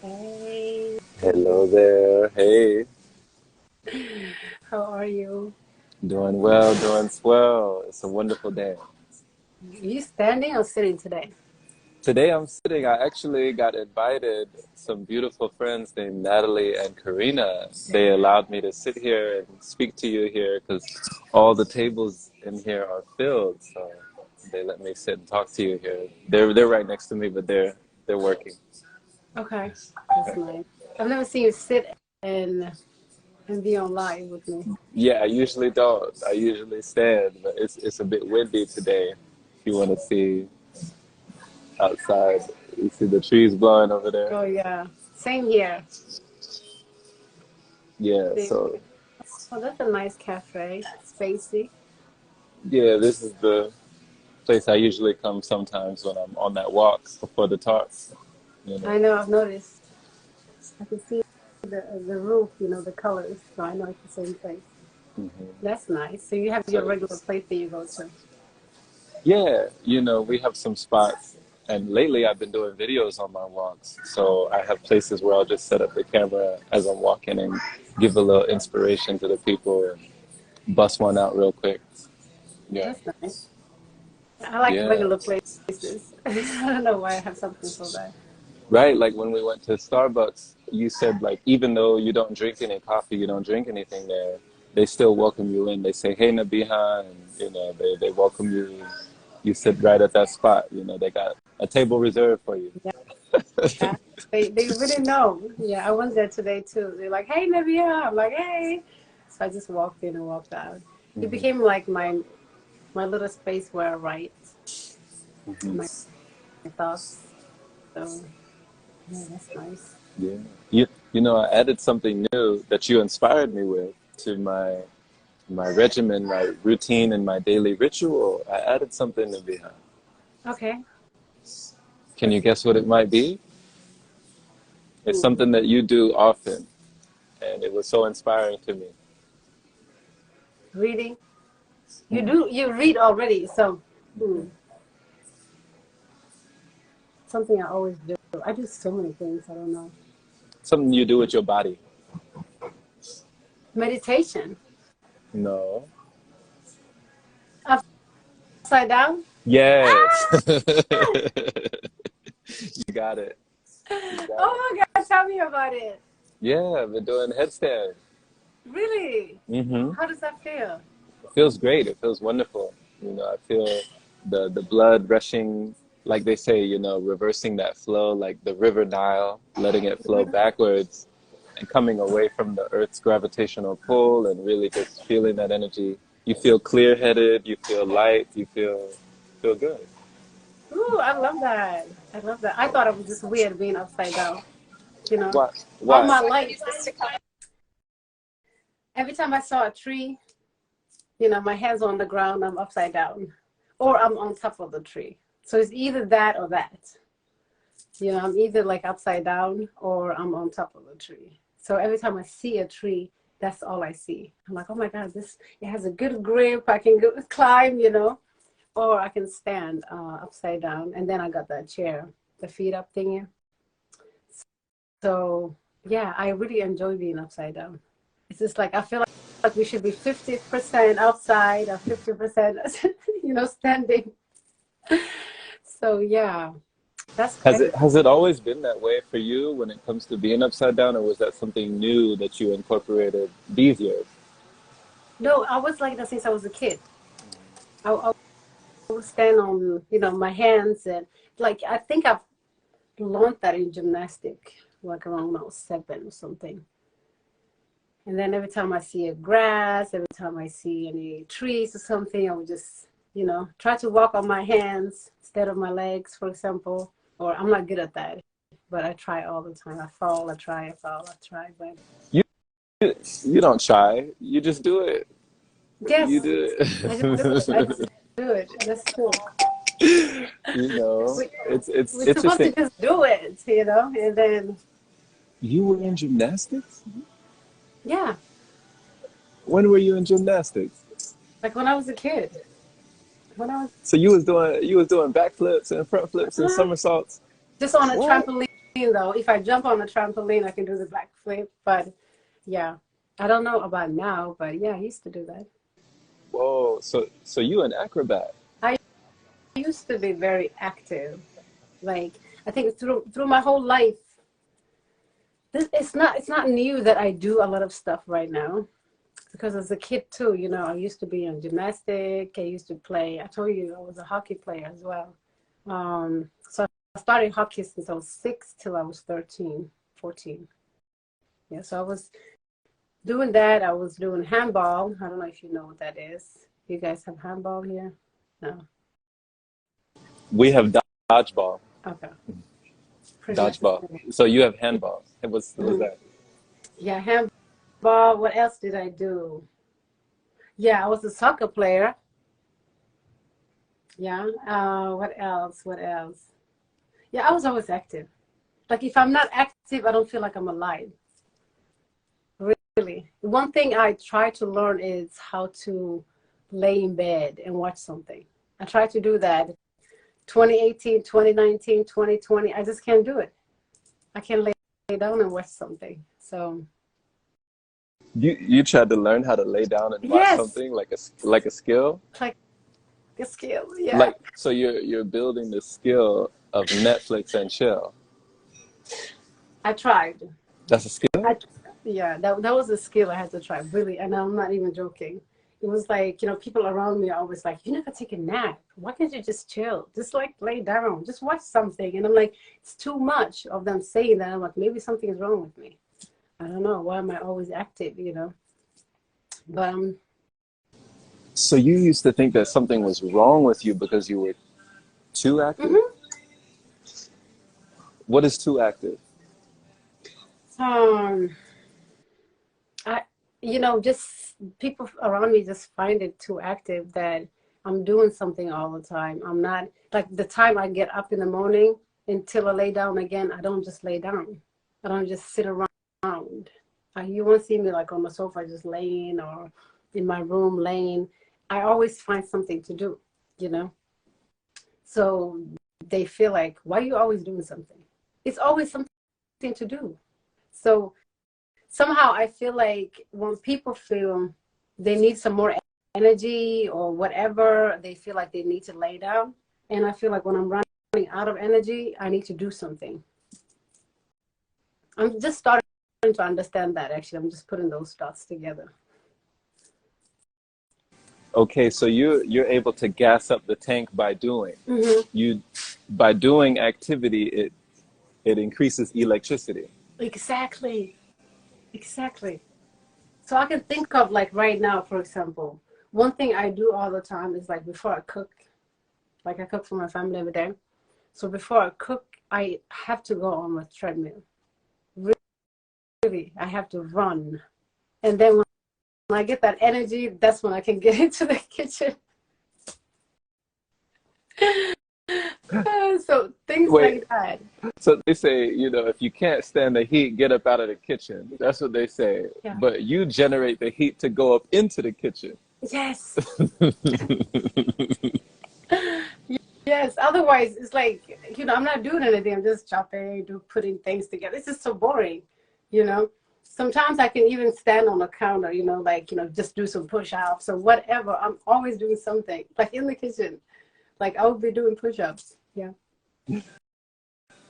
Hey, Hello there. Hey, how are you? doing well, doing swell. It's a wonderful day. You standing or sitting today? Today I'm sitting, I actually got invited some beautiful friends named Natalie and Karina. They allowed me to sit here and speak to you here because all the tables in here are filled. So they let me sit and talk to you here. They're right next to me, but they're working. Okay, that's nice. I've never seen you sit and and be on live with me. Yeah, I usually don't. I usually stand, but it's a bit windy today. If you want to see outside. You see the trees blowing over there. Oh yeah, same here. Yeah, Same so here. Oh, that's a nice cafe, spacey. yeah, this is the place I usually come sometimes when I'm on that walk before the talks. You know. I know. I've noticed. I can see the roof. The colors. So I know it's the same place. That's nice. So you have your So regular place that you go to. yeah, we have some spots, and lately I've been doing videos on my walks. So I have places where I'll just set up the camera as I'm walking and give a little inspiration to the people and bust one out real quick. Yeah, That's nice. I like yeah. regular places. I don't know why I have something for that. Right, like when we went to Starbucks, you said like even though you don't drink any coffee, you don't drink anything there, they still welcome you in. They say, "Hey, Nabiha," and they welcome you. You sit right at that spot. They got a table reserved for you. Yeah, they really know. Yeah, I went there today too. They're like, "Hey, Nabiha." I'm like, "Hey." So I just walked in and walked out. It Hmm. became like my little space where I write my thoughts. So yeah, that's nice. Yeah, I added something new that you inspired me with to my regimen, my routine, and my daily ritual. I added something, Nabiha. Okay. Can you guess what it might be? It's Hmm. something that you do often, and it was so inspiring to me. Reading. You read already. So something I always do. I do so many things. I don't know. Something you do with your body. Meditation. No. Upside down. Yes. Ah! You got it. You got it. Oh my God! Tell me about it. Yeah, I've been doing headstand. Really? Mm-hmm. How does that feel? It feels great. It feels wonderful. I feel the blood rushing, like they say, reversing that flow, like the river Nile, letting it flow backwards and coming away from the Earth's gravitational pull and really just feeling that energy. You feel clear-headed. You feel light. You feel good. Ooh, I love that. I love that. I thought it was just weird being upside down. You know, Why? all Why? my life, every time I saw a tree, my hands on the ground, I'm upside down, or I'm on top of the tree. So it's either that or that. I'm either like upside down or I'm on top of the tree. So every time I see a tree, that's all I see. I'm like, oh my God, this it has a good grip. I can go, climb, or I can stand upside down. And then I got that chair, the feet up thingy. So yeah, I really enjoy being upside down. It's just like I feel like we should be 50% outside or 50%, standing. So yeah, that's Has it crazy. has it always been that way for you when it comes to being upside down, or was that something new that you incorporated these years? No, I was like that since I was a kid. I would stand on, my hands and like I think I've learned that in gymnastic, like around when I was 7 or something. And then every time I see a grass, every time I see any trees or something, I would just, try to walk on my hands instead of my legs, for example. Or I'm not good at that, but I try all the time. I fall, I try, I fall, I try. But You you don't try, you just do it. You yes, do I just do it. I it. just do it. That's true. We, it's we're supposed to interesting. just do it, and then, You were in yeah. gymnastics? Yeah, When were you in gymnastics? like when I was a kid. When I was So you was doing backflips and front flips and uh, somersaults. just on a What? trampoline. though. If I jump on a trampoline, I can do the backflip. But yeah, I don't know about now, but yeah, I used to do that. Whoa, so you an acrobat. I used to be very active. Like I think through my whole life, it's not new that I do a lot of stuff right now. Because as a kid too, I used to be in gymnastic. I used to play. I told you I was a hockey player as well. So I started hockey since I was 6 till I was 13, 14. Yeah, so I was doing that. I was doing handball. I don't know if you know what that is. You guys have handball here? No. We have dodgeball. Okay. Pretty much the Dodgeball. same. So you have handball. And what's Mhm. that? Yeah, handball. What else did I do? Yeah, I was a soccer player. Yeah. What else? What else? Yeah, I was always active. Like if I'm not active, I don't feel like I'm alive. Really. One thing I try to learn is how to lay in bed and watch something. I tried to do that 2018, 2019, 2020. I just can't do it. I can't lay down and watch something. So You tried to learn how to lay down and watch yes, something like a skill? like a skill. Yeah, Like so you're building the skill of Netflix and chill. I tried. That's a skill? I yeah, that was a skill I had to try really, and I'm not even joking. It was like, people around me are always like, you never take a nap. Why can't you just chill? Just like lay down, just watch something. And I'm like, it's too much of them saying that. I'm like, maybe something is wrong with me. I don't know. Why am I always active? But So you used to think that something was wrong with you because you were too active? mhm. What is too active? um, I, just people around me just find it too active that I'm doing something all the time. I'm not like the time I get up in the morning until I lay down again. I don't just lay down. I don't just sit around. You won't see me like on the sofa just laying or in my room laying. I always find something to do, you know. So they feel like, why are you always doing something? It's always something to do. So somehow I feel like when people feel they need some more energy or whatever, they feel like they need to lay down. And I feel like when I'm running out of energy, I need to do something. I'm just starting to understand that actually. I'm just putting those dots together. Okay, so you're able to gas up the tank by doing. Hmm. You by doing activity it increases electricity. Exactly. Exactly. So I can think of like right now, for example, one thing I do all the time is like before I cook, like I cook for my family every day. So before I cook, I have to go on a treadmill. Really, I have to run. And then when I get that energy, that's when I can get into the kitchen. So things Wait, like that. so they say, if you can't stand the heat, get up out of the kitchen. That's what they say. Yeah. But you generate the heat to go up into the kitchen. Yes. Yes. Otherwise, it's like, I'm not doing anything. I'm just chopping, putting things together. It's just so boring, you know. Sometimes I can even stand on the counter, like, just do some push-ups or whatever. I'm always doing something, like in the kitchen. Like I would be doing push-ups. Yeah.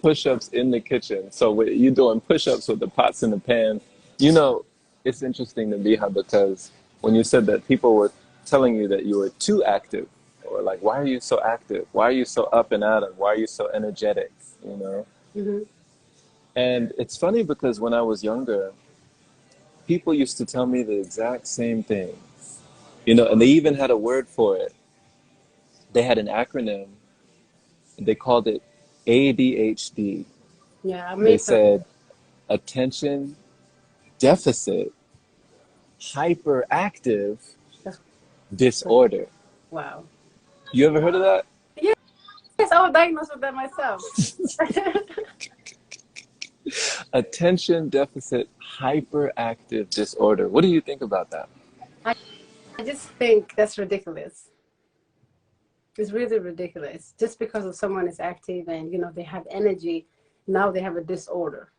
Push-ups in the kitchen. So you doing push-ups with the pots and the pans. You know, it's interesting to Nabiha because when you said that people were telling you that you were too active, or like, why are you so active? Why are you so up and at 'em? Why are you so energetic? You know? Hmm. And it's funny because when I was younger, people used to tell me the exact same thing. And they even had a word for it. They had an acronym. They called it ADHD. Yeah. Me They too. said attention deficit hyperactive That's crazy. disorder. Wow. You ever heard of that? Yes, I was diagnosed with that myself. Attention deficit hyperactive disorder. What do you think about that? I just think that's ridiculous. It's really ridiculous. Just because of someone is active and they have energy, Now they have a disorder.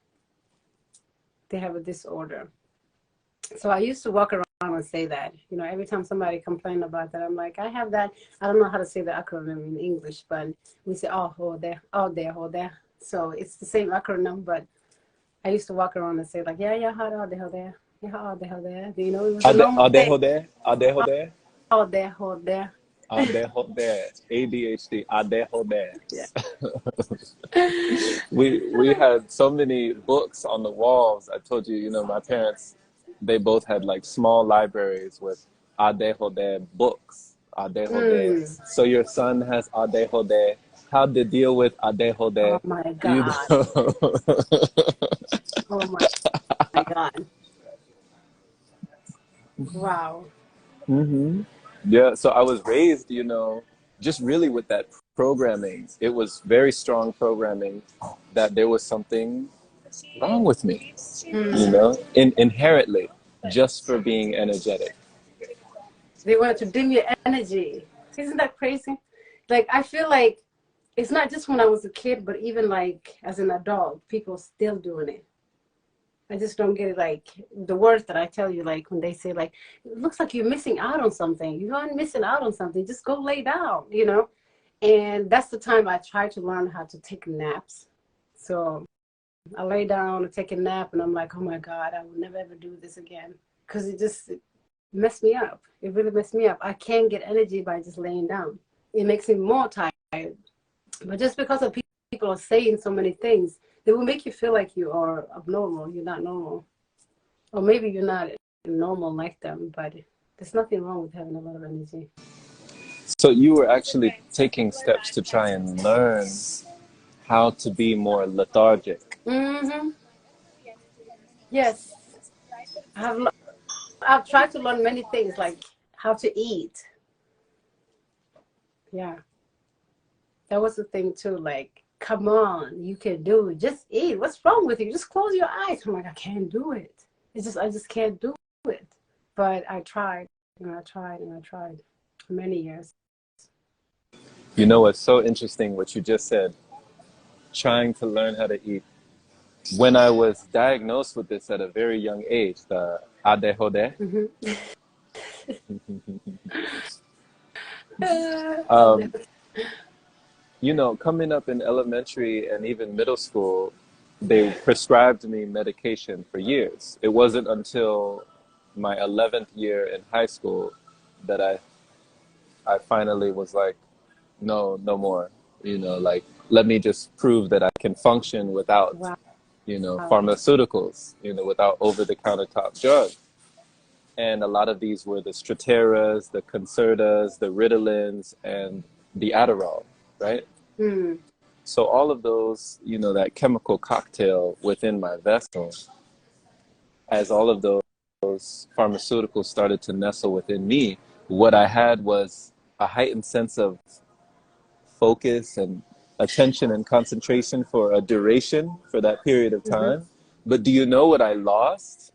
They have a disorder. So I used to walk around and say that, you know, every time somebody complained about that, I'm like, I have that. I don't know how to say the acronym in English, but we say, oh, hold there, oh, there, hold there. So it's the same acronym, but I used to walk around and say like, yeah, yeah, hold there, hold there. Yeah, hold there, hold there. Do you know, it was a normal thing. Adeho there? Hold there, hold there. Adeho there. ADHD. Adeho there. Yeah. We had so many books on the walls. I told you, you know, my parents, they both had like small libraries with Adeho there books. Adeho there. Mm. So your son has Adeho there. How to deal with Adeho Oh there? my You God. know? Oh my God. Wow. hmm Yeah, so I was raised, you know, just really with that programming. It was very strong programming that there was something wrong with me, you Mm. know, inherently, just for being energetic. They wanted to dim your energy. Isn't that crazy? Like, I feel like it's not just when I was a kid, but even like as an adult, people still doing it. I just don't get it. Like the words that I tell you, like when they say like, it looks like you're missing out on something. You aren't missing out on something. Just go lay down, you know? And that's the time I try to learn how to take naps. So I lay down and take a nap and I'm like, oh my God, I will never ever do this again. Because it messed me up. It really messed me up. I can't get energy by just laying down. It makes me more tired. But just because of people are saying so many things, they will make you feel like you are abnormal. You're not normal. Or maybe you're not normal like them, but there's nothing wrong with having a lot of energy. So you were actually taking steps to try and learn how to be more lethargic. Mm-hmm. Yes. I've tried to learn many things, like how to eat. Yeah. That was the thing too. Like, come on, you can do it. Just eat. What's wrong with you? Just close your eyes. I'm like, I can't do it. I just can't do it. But I tried and I tried and I tried for many years. You know what's so interesting what you just said, trying to learn how to eat. When I was diagnosed with this at a very young age, the ADHD, Mm-hmm. um, you know, coming up in elementary and even middle school, they prescribed me medication for years. It wasn't until my 11th year in high school that I finally was like, no, no more. You know, like, let me just prove that I can function without, Wow. you know, pharmaceuticals, you know, without over the counter top drugs. And a lot of these were the Strateras, the Concertas, the Ritalins, and the Adderall, right? Mm. So all of those, you know, that chemical cocktail within my vessel, as all of those pharmaceuticals started to nestle within me, what I had was a heightened sense of focus and attention and concentration for a duration for that period of Mm-hmm. time. But do you know what I lost?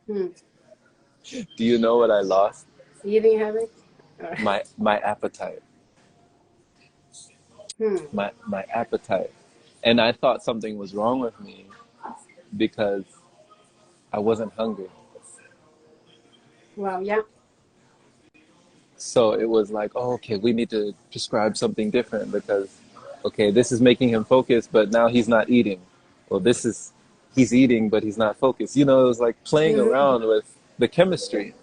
Mm. Do you know what I lost? Eating habits? My appetite. Hmm. My appetite. And I thought something was wrong with me because I wasn't hungry. Well, yeah. So it was like, oh, okay, we need to prescribe something different because, okay, this is making him focus, but now he's not eating. Well, he's eating, but he's not focused. You know, it was like playing Mm-hmm. around with the chemistry,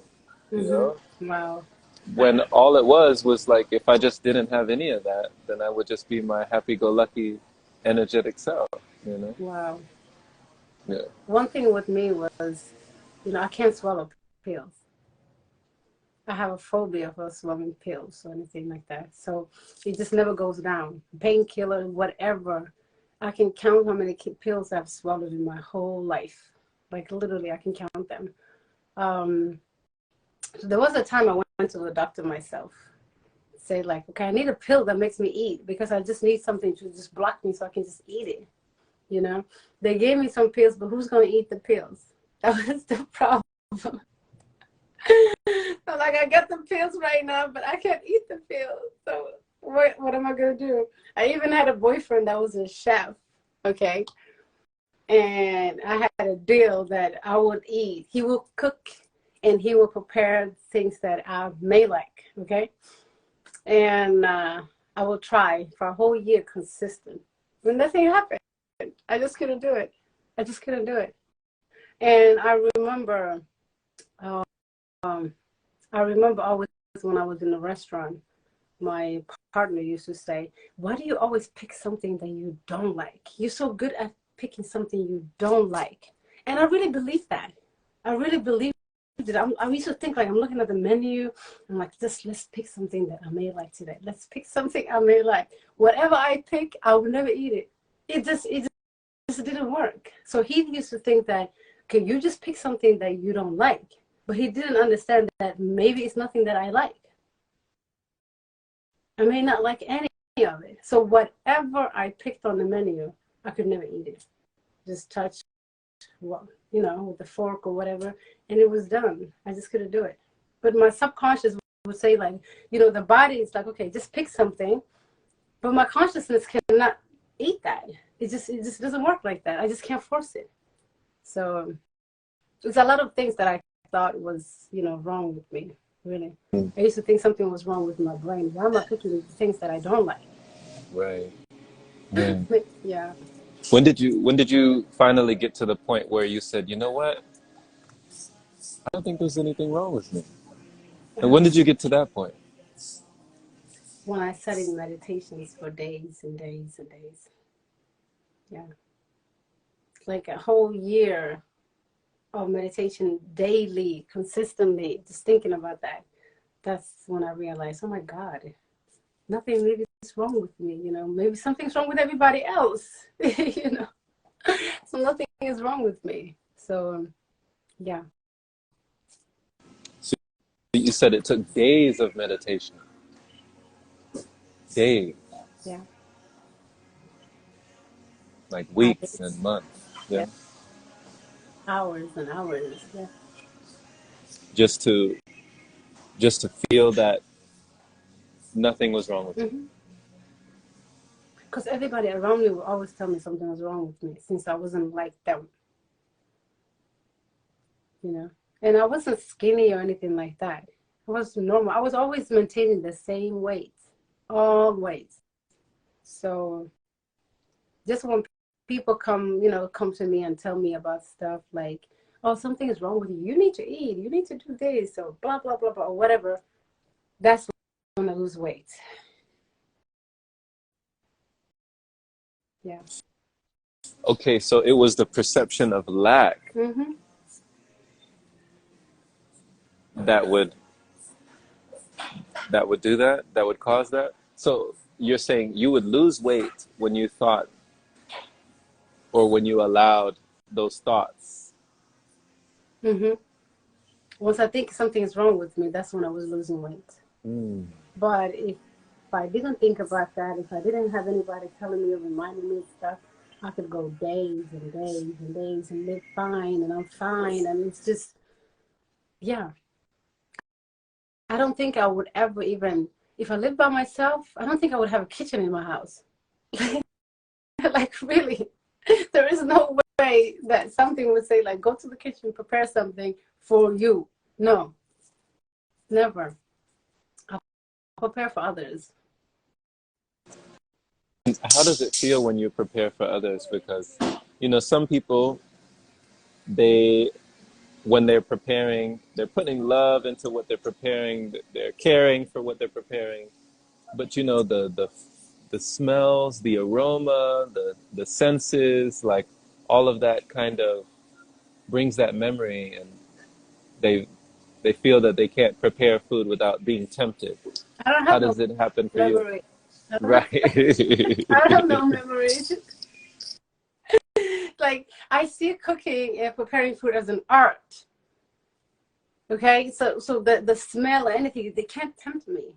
you know? Mm-hmm. Wow. When all it was like, if I just didn't have any of that, then I would just be my happy-go-lucky, energetic self, you know? Wow. Yeah. One thing with me was, I can't swallow pills. I have a phobia for swallowing pills or anything like that. So it just never goes down. Painkiller, whatever. I can count how many pills I've swallowed in my whole life. Like literally, I can count them. Um, so there was a time I went to the doctor myself. Say like, okay, I need a pill that makes me eat because I just need something to just block me so I can just eat it. They gave me some pills, but who's going to eat the pills? That was the problem. I'm like, I got the pills right now, but I can't eat the pills. So what am I going to do? I even had a boyfriend that was a chef. Okay. And I had a deal that I would eat. He will cook and he will prepare things that I may like. Okay. And I will try for a whole year consistent. But nothing happened. I just couldn't do it. I just couldn't do it. And um, I remember always when I was in the restaurant, my partner used to say, "Why do you always pick something that you don't like? You're so good at picking something you don't like." And I really believe that. I really believe it. I used to think like I'm looking at the menu. I'm like, just let's pick something that I may like today. Let's pick something I may like. Whatever I pick, I will never eat it. It just didn't work. So he used to think that, okay, you just pick something that you don't like. But he didn't understand that maybe it's nothing that I like. I may not like any of it. So whatever I picked on the menu, I could never eat it. Just touch, well, with the fork or whatever, and it was done. I just couldn't do it. But my subconscious would say like, the body is like, okay, just pick something, but my consciousness cannot eat that. It just doesn't work like that. I just can't force it. So there's a lot of things that I thought was, wrong with me. Really, I used to think something was wrong with my brain. Why am I picking things that I don't like? Right. Yeah. Yeah. When did you finally get to the point where you said, you know what? I don't think there's anything wrong with me. And when did you get to that point? When I sat in meditations for days and days and days. Yeah. Like a whole year of meditation daily, consistently, just thinking about that. That's when I realized, oh my God, nothing really is wrong with me. Maybe something's wrong with everybody else. you know, so nothing is wrong with me. So, yeah. So you said it took days of meditation. Days, Yeah. like I weeks and months. Yeah. Yeah. Hours and hours. Yeah. Just to just to feel that nothing was wrong with you. Because everybody around me would always tell me something was wrong with me since I wasn't like them. And I wasn't skinny or anything like that. I was normal. I was always maintaining the same weight, always. So just when people come to me and tell me about stuff like, oh, something is wrong with you. You need to eat. You need to do this, or blah, blah, blah, blah, or whatever. That's when I lose weight. Yeah. Okay, so it was the perception of lack Mm-hmm. that would do that, that would cause that. So you're saying you would lose weight when you thought, or when you allowed those thoughts. Mm-hmm. Once I think something is wrong with me, that's when I was losing weight. Mm. But if I didn't think about that, if I didn't have anybody telling me or reminding me of stuff, I could go days and days and days and live fine and I'm fine. And it's just, yeah. I don't think I would ever even, if I lived by myself, I don't think I would have a kitchen in my house. Like, really, there is no way that something would say, like, go to the kitchen, prepare something for you. No, never. I'll prepare for others. How does it feel when you prepare for others? Because, some people, they, when they're preparing, they're putting love into what they're preparing, they're caring for what they're preparing. But, the smells, the aroma, the senses, like all of that kind of brings that memory, and they they feel that they can't prepare food without being tempted. I don't How have no does it happen for you? memory. I don't have, Right. I don't have no memory. Like, I see cooking and preparing food as an art. Okay, so the smell or anything, they can't tempt me.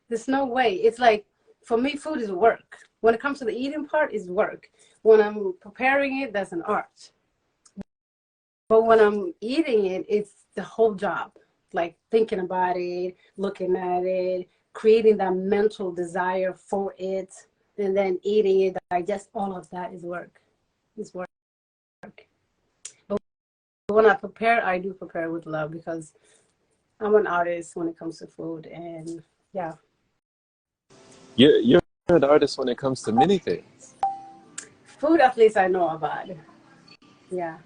There's no way. It's like, for me, food is work. When it comes to the eating part, is work. When I'm preparing it, that's an art. But when I'm eating it, it's the whole job. Like thinking about it, looking at it, creating that mental desire for it. and then eating it, digest all of that is work. Is work. But when I prepare, I do prepare with love because I'm an artist when it comes to food, and yeah, You're an artist when it comes to many things. food at least I know about. Yeah,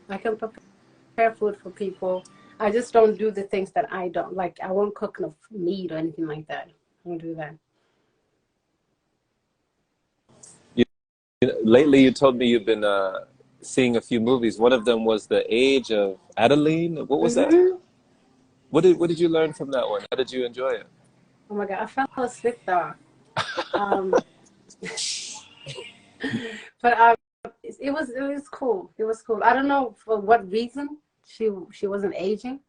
I can prepare food for people. I just don't do the things that I don't like. I won't cook no meat or anything like that. I won't do that. Lately, you told me you've been seeing a few movies. One of them was The Age of Adeline. What was that? Hmm. What did you learn from that one? How did you enjoy it? Oh my God, I fell asleep though. Um, but it was cool. It was cool. I don't know for what reason she wasn't aging.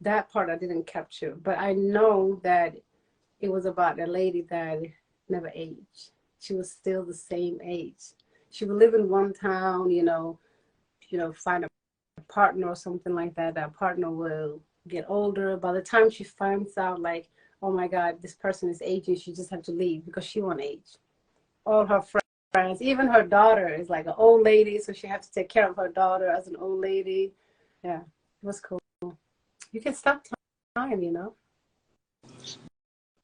That part I didn't capture, but I know that it was about a lady that never aged. She was still the same age. She would live in one town, find a partner or something like that. That partner will get older. By the time she finds out, like, oh my God, this person is aging, she just have to leave because she won't age. All her friends, even her daughter is like an old lady, so she has to take care of her daughter as an old lady. Yeah, it was cool. You can stop time.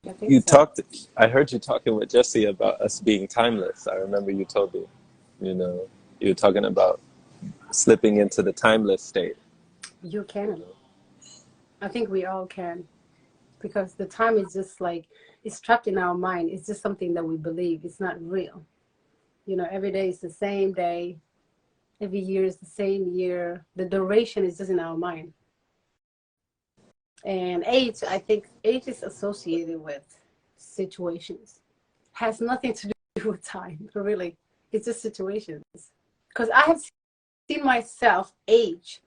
I think You so. talked. I heard you talking with Jesse about us being timeless. I remember you told me. You know, you were talking about slipping into the timeless state. You can. I think we all can because the time is just like it's trapped in our mind. It's just something that we believe. It's not real. Every day is the same day. Every year is the same year. The duration is just in our mind. And age, I think age is associated with situations. Has nothing to do with time, really. It's just situations. Because I have seen myself age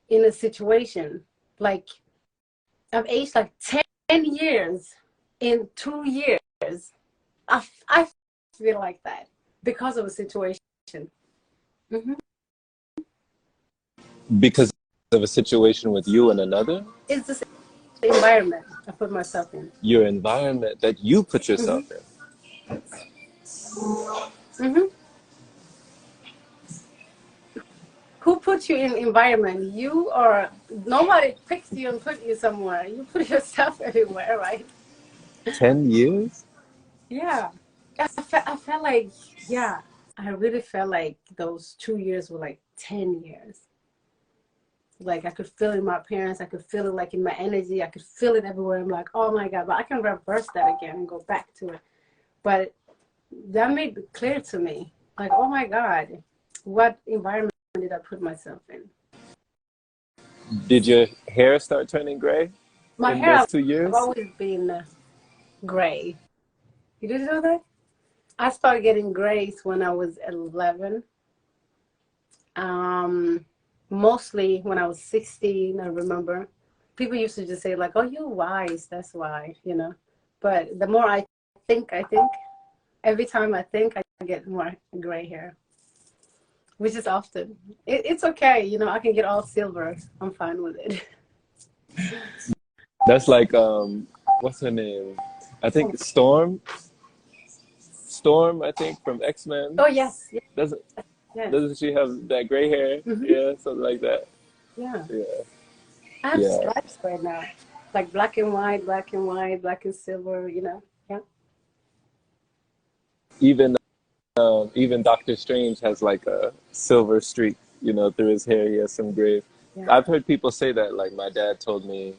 in a situation like I've aged like 10 years in 2 years. I feel like that because of a situation. Hmm. Because of a situation with you and another, It's the environment I put myself in. your environment that you put Hmm. yourself in. Hmm. Who put you in environment? You or nobody picks you and put you somewhere. You put yourself everywhere, right? 10 years? Yeah. I felt like, yeah, I really felt like those 2 years were like 10 years. Like I could feel it in my parents. I could feel it like in my energy. I could feel it everywhere. I'm like, oh my God, but I can reverse that again and go back to it. But that made it clear to me. Like, oh my God, what environment did I put myself in? Did your hair start turning gray My in hair those have 2 years? always been gray. You didn't know that? I started getting grays when I was 11. Um, Mostly when I was 16, I remember. People used to just say like, "Oh, you're wise, that's why." But the more I think, every time I think, I get more gray hair, which is often. It's okay, I can get all silver. I'm fine with it. That's like what's her name? I Oh, think Storm. Storm, I think from X Men. oh yes, yes, Doesn't yes. doesn't she have that gray hair? Hmm. Yeah, something like that. Yeah, Yeah, I have yeah. stripes right now, like black and white, black and white, black and silver. Yeah, Even even Doctor Strange has like a silver streak, through his hair. He has some gray. yeah. I've heard people say that. Like my dad told me,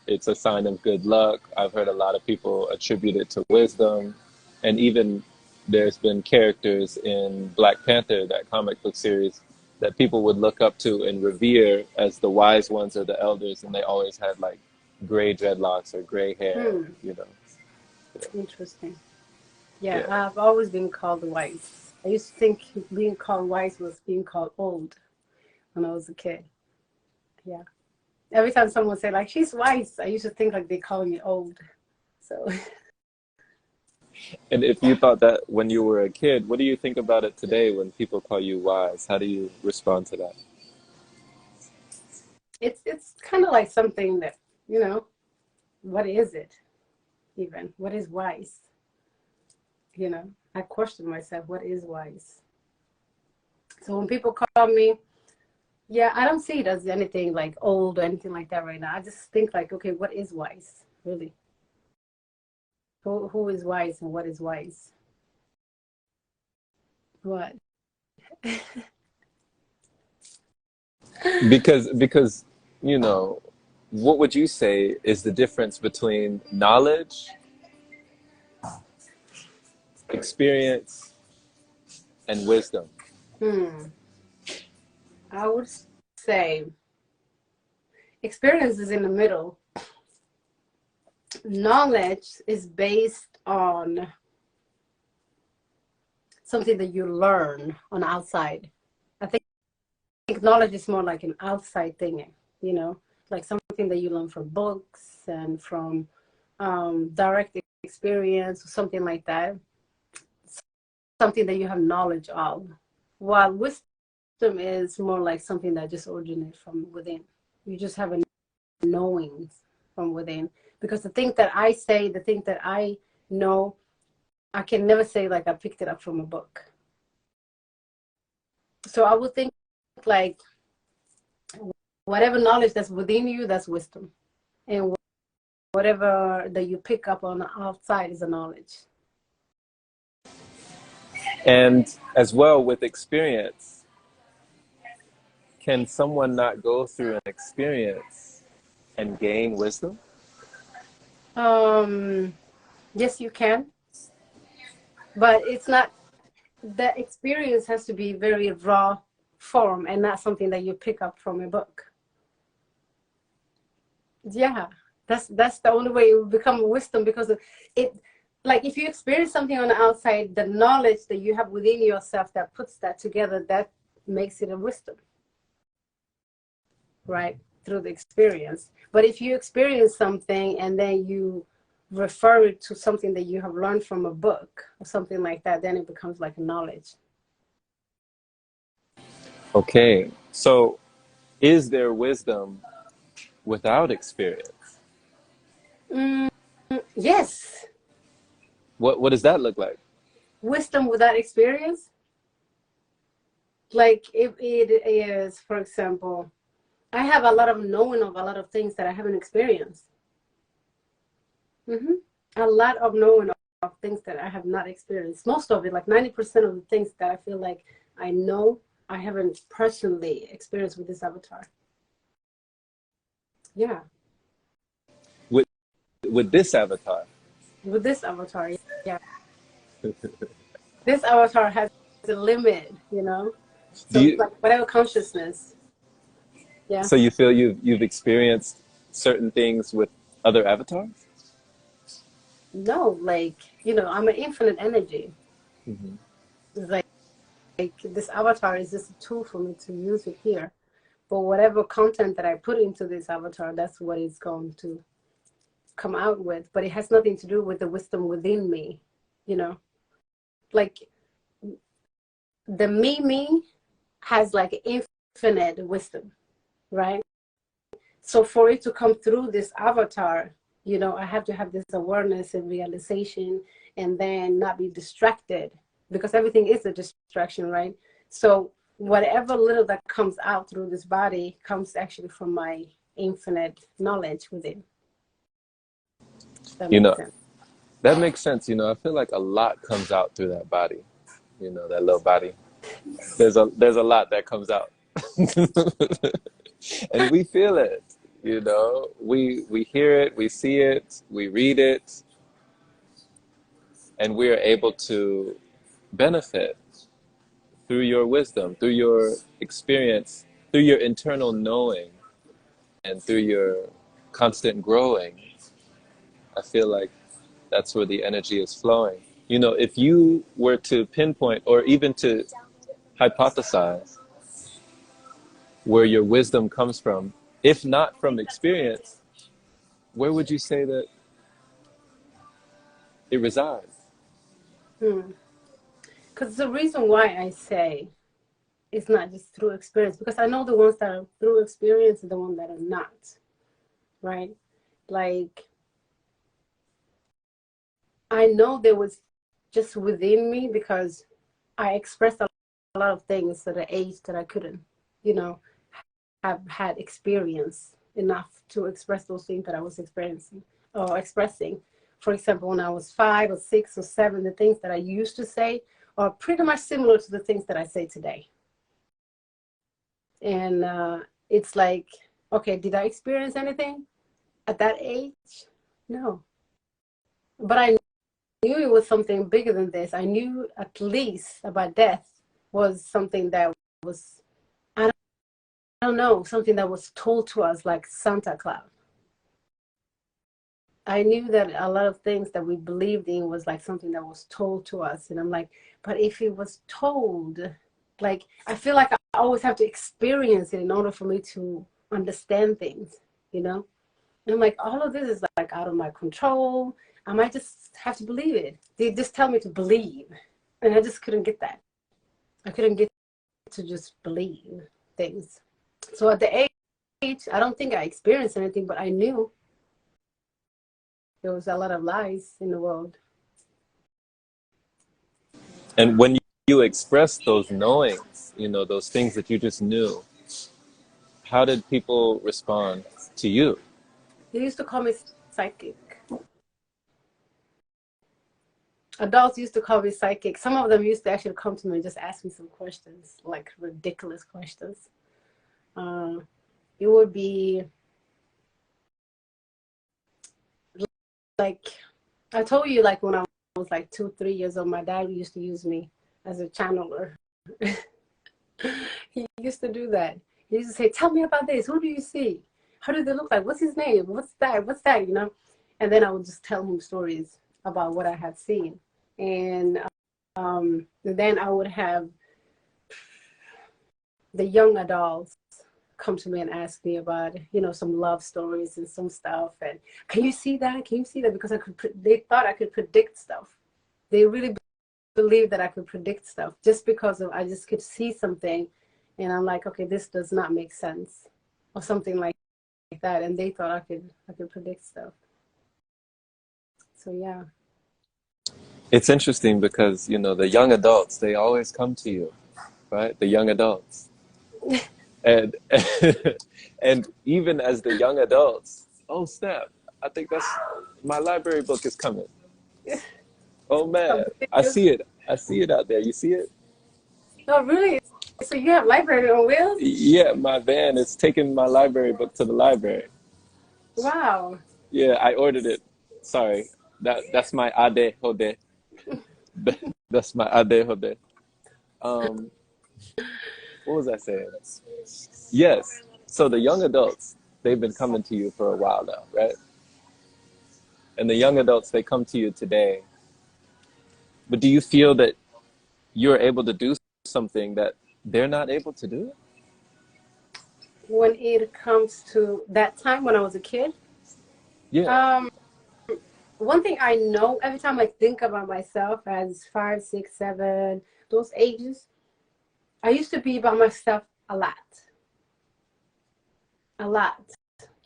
it's a sign of good luck. I've heard a lot of people attribute it to wisdom, and even there's been characters in Black Panther, that comic book series, that people would look up to and revere as the wise ones or the elders, and they always had like gray dreadlocks or gray hair. Hmm. Interesting. Yeah, Yeah. I've always been called wise. I used to think being called wise was being called old when I was a kid. Yeah. Every time someone said like she's wise, I used to think like they call me old. So And if you thought that when you were a kid, what do you think about it today when people call you wise? How do you respond to that? it's kind of like something that, what is it even? What is wise? You know, I question myself, what is wise? So when people call me, yeah, I don't see it as anything like old or anything like that right now. I just think like, okay, what is wise, really? Who is wise and what is wise? What? Because you know, what would you say is the difference between knowledge, experience, and wisdom? Hmm. I would say experience is in the middle. Knowledge is based on something that you learn on the outside. I think knowledge is more like an outside thing, you know, like something that you learn from books and from direct experience or something like that. Something that you have knowledge of. While wisdom is more like something that just originates from within. You just have a knowing from within. Because the thing that I say, the thing that I know, I can never say like I picked it up from a book. So I would think like whatever knowledge that's within you, that's wisdom. And whatever that you pick up on the outside is a knowledge. And as well with experience, can someone not go through an experience and gain wisdom? Um, yes, you can, but it's not, the experience has to be very raw form and not something that you pick up from a book. Yeah, that's the only way it will become wisdom, because it, like if you experience something on the outside, the knowledge that you have within yourself that puts that together, that makes it a wisdom, right? Through the experience. But if you experience something and then you refer it to something that you have learned from a book or something like that, then it becomes like a knowledge. Okay, so is there wisdom without experience? Mm, yes. What does that look like? Wisdom without experience, like if it is, for example, I have a lot of knowing of a lot of things that I haven't experienced. hmm A lot of knowing of things that I have not experienced. Most of it, like 90% of the things that I feel like I know, I haven't personally experienced with this avatar. Yeah, With with this avatar? with this avatar, yeah. This avatar has a limit, you know? Do So it's you like whatever consciousness, yeah. so you feel you've experienced certain things with other avatars? No, like, you know, I'm an infinite energy. Hmm. It's like this avatar is just a tool for me to use it here. But whatever content that I put into this avatar, that's what it's going to come out with. But it has nothing to do with the wisdom within me, you know? Like the me has like infinite wisdom, right? So for it to come through this avatar, you know, I have to have this awareness and realization and then not be distracted, because everything is a distraction, right? So whatever little that comes out through this body comes actually from my infinite knowledge within. That You makes know, sense. that makes sense. You know, I feel like a lot comes out through that body. You know, that little body. There's a lot that comes out. And we feel it, you know. We hear it, we see it, we read it, and we are able to benefit through your wisdom, through your experience, through your internal knowing, and through your constant growing. I feel like that's where the energy is flowing. You know, if you were to pinpoint or even to hypothesize where your wisdom comes from, if not from experience, where would you say that it resides? Hmm. Because the reason why I say it's not just through experience, because I know the ones that are through experience and the ones that are not, right? Like I know there was just within me, because I expressed a lot of things at an age that I couldn't, you know, have had experience enough to express those things that I was experiencing or expressing. For example, when I was 5 or 6 or 7, the things that I used to say are pretty much similar to the things that I say today. And it's like, okay, did I experience anything at that age? No. But I knew it was something bigger than this. I knew at least about death was something that was, I don't know, something that was told to us like Santa Claus. I knew that a lot of things that we believed in was like something that was told to us. And I'm like, but if it was told, like, I feel like I always have to experience it in order for me to understand things, you know? And I'm like, all of this is like out of my control. I might just have to believe it. They just tell me to believe. And I just couldn't get that. I couldn't get to just believe things. So at the age, I don't think I experienced anything, but I knew there was a lot of lies in the world. And when you express those knowings, you know, those things that you just knew, how did people respond to you? They used to call me psychic. Adults used to call me psychic. Some of them used to actually come to me and just ask me some questions, like ridiculous questions. It would be like, I told you, like when I was like 2, 3 years old, my dad used to use me as a channeler. He used to do that. He used to say, tell me about this. Who do you see? How do they look like? What's his name? What's that? What's that? You know? And then I would just tell him stories about what I had seen. And then I would have the young adults come to me and ask me about, you know, some love stories and some stuff. And can you see that? Can you see that? Because they thought I could predict stuff. They really believed that I could predict stuff just because of, I just could see something. And I'm like, okay, this does not make sense, or something like that. And they thought I could predict stuff. So yeah. It's interesting because, you know, the young adults, they always come to you, right? The young adults. And and even as the young adults, oh snap, I think that's my library book is coming. Oh man, I see it. I see it out there. You see it? Oh, really? So you have library on wheels? Yeah, my van is taking my library book to the library. Wow. Yeah, I ordered it. Sorry. That's my ade hode. That's my ade hode. Um, what was I saying? Yes. So the young adults, they've been coming to you for a while now, right? And the young adults, they come to you today. But do you feel that you're able to do something that they're not able to do? When it comes to that time when I was a kid, Yeah. one thing I know every time I think about myself as 5, 6, 7, those ages, I used to be by myself a lot. A lot.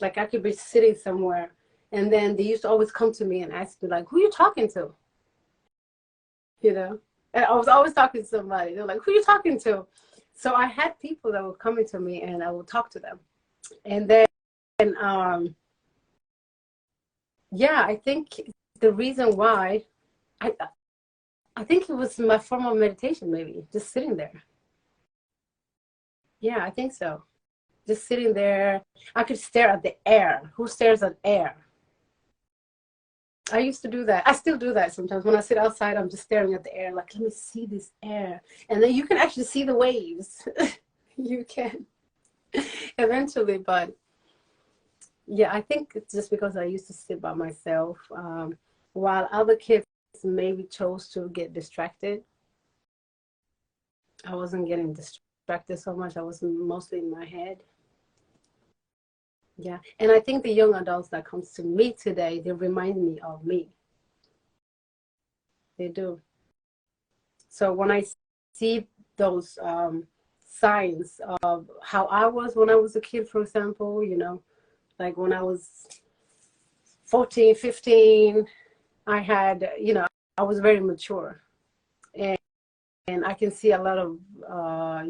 Like I could be sitting somewhere and then they used to always come to me and ask me like, who are you talking to? You know? And I was always talking to somebody. They're like, who are you talking to? So I had people that were coming to me and I would talk to them. And then, yeah, I think the reason why, I, I think it was my form of meditation, maybe, just sitting there. Yeah, I think so. Just sitting there. I could stare at the air. Who stares at air? I used to do that. I still do that sometimes. When I sit outside, I'm just staring at the air, like, let me see this air. And then you can actually see the waves. You can eventually, but yeah, I think it's just because I used to sit by myself, while other kids maybe chose to get distracted. I wasn't getting distracted so much. I was mostly in my head. Yeah, and I think the young adults that comes to me today, they remind me of me. They do. So when I see those signs of how I was when I was a kid, for example, you know, like when I was 14, 15, I had, you know, I was very mature, and I can see a lot of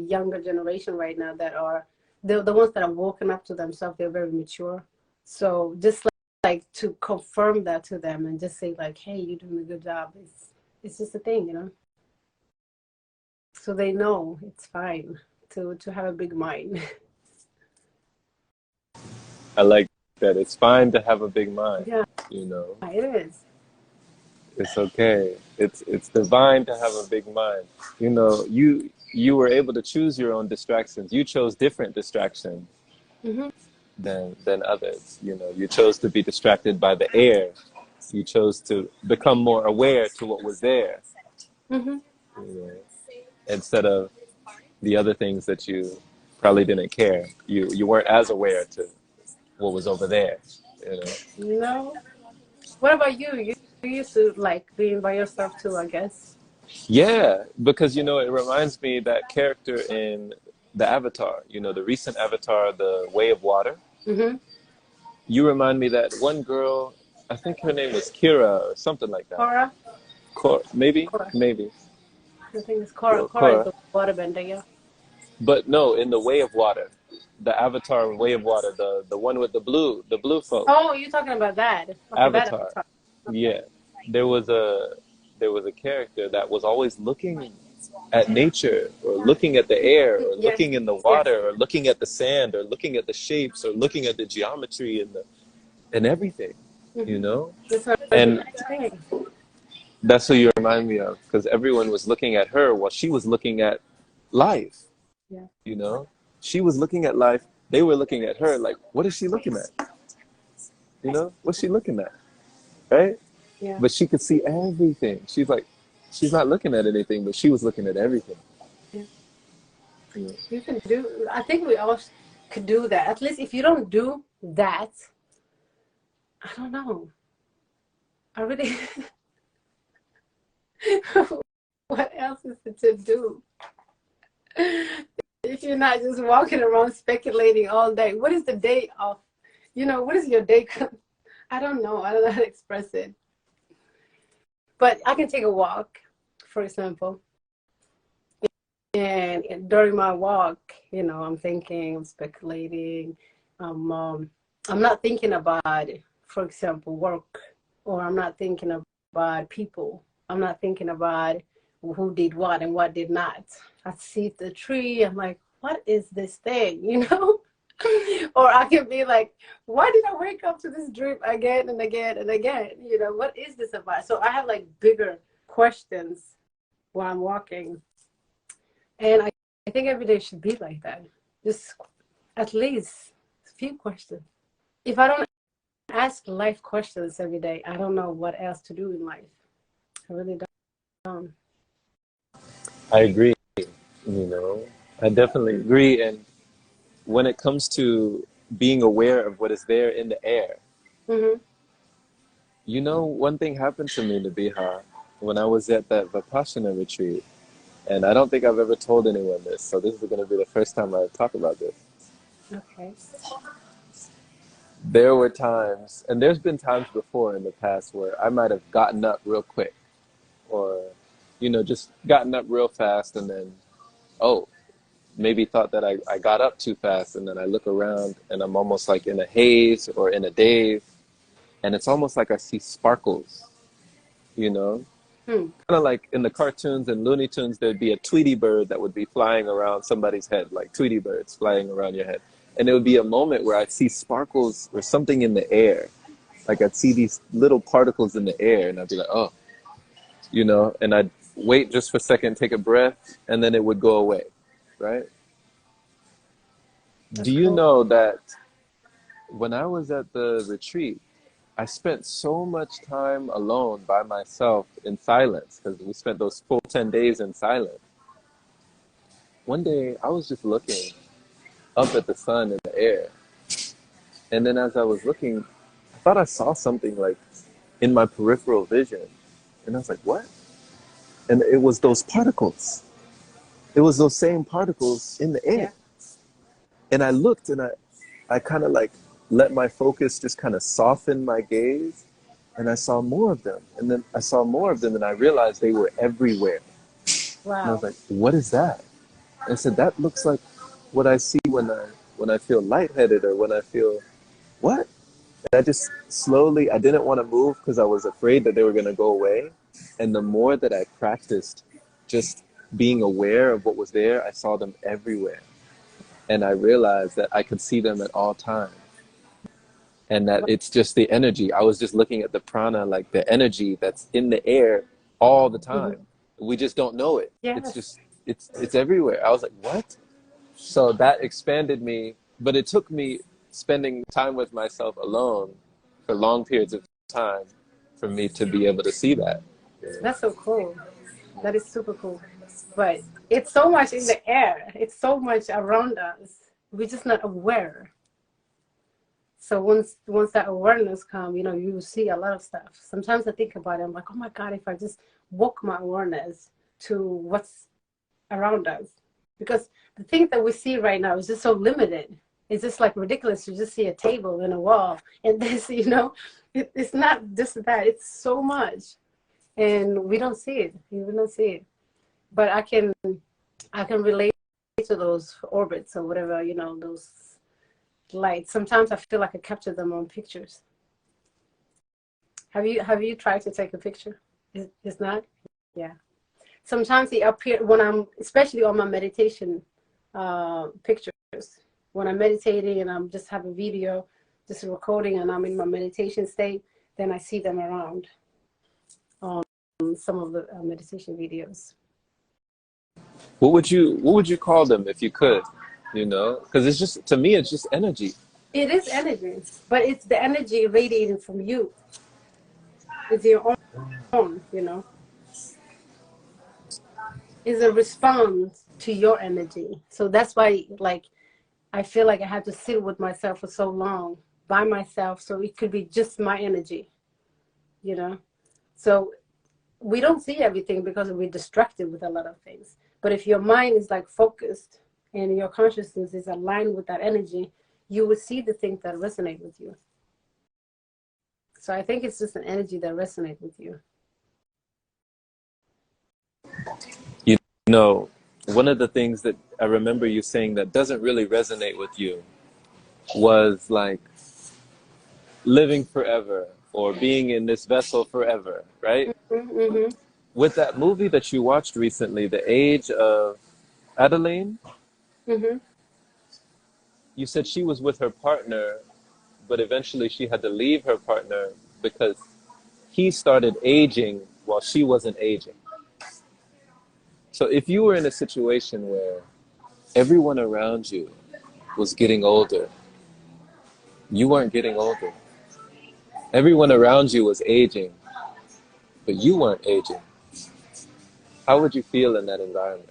younger generation right now that are the ones that are woken up to themselves. They're very mature. So just like to confirm that to them and just say like, hey, you're doing a good job. It's just a thing, you know. So they know it's fine to have a big mind. I like that. It's fine to have a big mind, Yeah, you know. it is. It's okay. It's divine to have a big mind. You know, you were able to choose your own distractions. You chose different distractions Hmm. than others. You know, you chose to be distracted by the air. You chose to become more aware to what was there, Hmm. you know, instead of the other things that you probably didn't care. You weren't as aware to what was over there. You know. No. What about you? You used to like being by yourself too, I guess. Yeah, because you know it reminds me that character in the Avatar. You know, the recent Avatar, the Way of Water. Hmm. You remind me that one girl. I think her name was Kira or something like that. Cora? Maybe, Cora. maybe. I think it's Cora. Well, Cora is Korra. the waterbender, yeah. But no, in the Way of Water, the Avatar Way of Water, the one with the blue folk, Oh, you're talking about that. Okay, that Avatar. avatar. Okay. Yeah, there was a there was a character that was always looking at nature or looking at the air or Yes, looking in the yes. water or looking at the sand or looking at the shapes or looking at the geometry and everything, you Hmm. know. That's what I was And saying. that's who you remind me of because everyone was looking at her while she was looking at life. Yeah, You know, she was looking at life. They were looking at her like, what is she looking at? You know, what's she looking at? Right? yeah, But she could see everything. She's like, she's not looking at anything, but she was looking at everything. yeah. You know? You can do. I think we all could do that. At least if you don't do that, I don't know. I really. What else is it to do? If you're not just walking around speculating all day, what is the day of? You know, what is your day? I don't know. I don't know how to express it. But I can take a walk, for example, and during my walk, you know, I'm thinking, I'm speculating, I'm not thinking about, for example, work, or I'm not thinking about people. I'm not thinking about who did what and what did not. I see the tree, I'm like, what is this thing, you know? Or I can be like, why did I wake up to this dream again and again and again? You know, what is this about? So I have like bigger questions while I'm walking. And I think every day should be like that. Just at least a few questions. If I don't ask life questions every day, I don't know what else to do in life. I really don't. I agree. You know, I definitely agree. And when it comes to being aware of what is there in the air, Hmm. you know, one thing happened to me, Nabiha, when I was at that Vipassana retreat. And I don't think I've ever told anyone this, so this is going to be the first time I talk about this. Okay. There were times, and there's been times before in the past where I might have gotten up real quick or, you know, just gotten up real fast and then, oh, maybe thought that I got up too fast. And then I look around and I'm almost like in a haze or in a daze. And it's almost like I see sparkles, you know? Hmm. Kind of like in the cartoons and Looney Tunes, there'd be a Tweety bird that would be flying around somebody's head, like Tweety birds flying around your head. And it would be a moment where I'd see sparkles or something in the air. Like I'd see these little particles in the air and I'd be like, oh, you know, and I'd wait just for a second, take a breath, and then it would go away, right? Do That's you cool. know that when I was at the retreat, I spent so much time alone by myself in silence because we spent those full 10 days in silence. One day I was just looking up at the sun in the air. And then as I was looking, I thought I saw something like in my peripheral vision. And I was like, what? And it was those particles. It was those same particles in the air. Yeah. And I looked and I kind of like let my focus just kind of soften my gaze. And I saw more of them. And then I saw more of them and I realized they were everywhere. And I was Wow. like, what is that? And I said, that looks like what I see when I feel lightheaded or when I feel what? And I just slowly, I didn't want to move because I was afraid that they were going to go away. And the more that I practiced just being aware of what was there, I saw them everywhere. And I realized that I could see them at all times. And that it's just the energy. I was just looking at the prana, like the energy that's in the air all the time. Mhm. We just don't know it. It's Yes. just, it's everywhere. I was like, what? So that expanded me, but it took me spending time with myself alone for long periods of time for me to be able to see that. That's so cool. That is super cool. But it's so much in the air. It's so much around us. We're just not aware. So once that awareness comes, you see a lot of stuff. Sometimes I think about it. I'm like, oh my God, if I just woke my awareness to what's around us, because the thing that we see right now is just so limited. It's just like ridiculous to just see a table and a wall and this. It's not just that. It's so much, and we don't see it. We don't see it. But I can relate to those orbits or whatever, those lights. Sometimes I feel like I capture them on pictures. Have you tried to take a picture? It's not? Yeah. Sometimes they appear when I'm, especially on my meditation pictures. When I'm meditating and I'm just have a video, just recording, and I'm in my meditation state, then I see them around on some of the meditation videos. What would you call them if you could? Because it's just, to me, it's just energy. It is energy, but it's the energy radiating from you. It's your own. It's a response to your energy. So that's why, like, I feel like I had to sit with myself for so long by myself, so it could be just my energy, you know? So we don't see everything because we're distracted with a lot of things. But if your mind is like focused and your consciousness is aligned with that energy, you will see the things that resonate with you. So I think it's just an energy that resonates with you. You know, one of the things that I remember you saying that doesn't really resonate with you was like living forever or being in this vessel forever, right? Mm-hmm. With that movie that you watched recently, The Age of Adeline, Mm-hmm. you said she was with her partner, but eventually she had to leave her partner because he started aging while she wasn't aging. So if you were in a situation where everyone around you was getting older, you weren't getting older. Everyone around you was aging, but you weren't aging. How would you feel in that environment?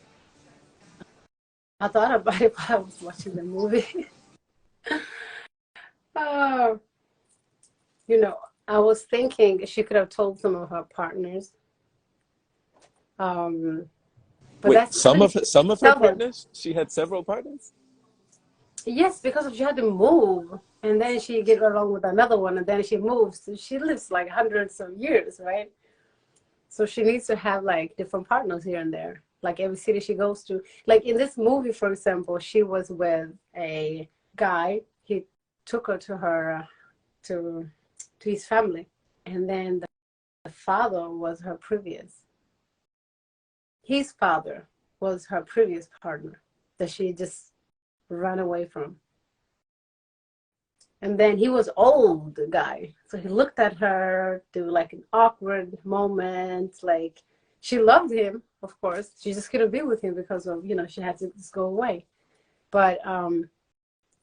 I thought about it while I was watching the movie. Oh, you know, I was thinking she could have told some of her partners, um, but Wait, that's some really of she her, didn't some of her tell them. partners? She had several partners? Yes, because she had to move, and then she get along with another one, and then she moves. So she lives like hundreds of years, right? So she needs to have like different partners here and there. Like every city she goes to. Like in this movie, for example, she was with a guy. He took her to his family, and then the father was her previous. His father was her previous partner that she just ran away from. And then he was old guy. So he looked at her, do like an awkward moment. Like she loved him, of course. She just couldn't be with him because of, she had to just go away. But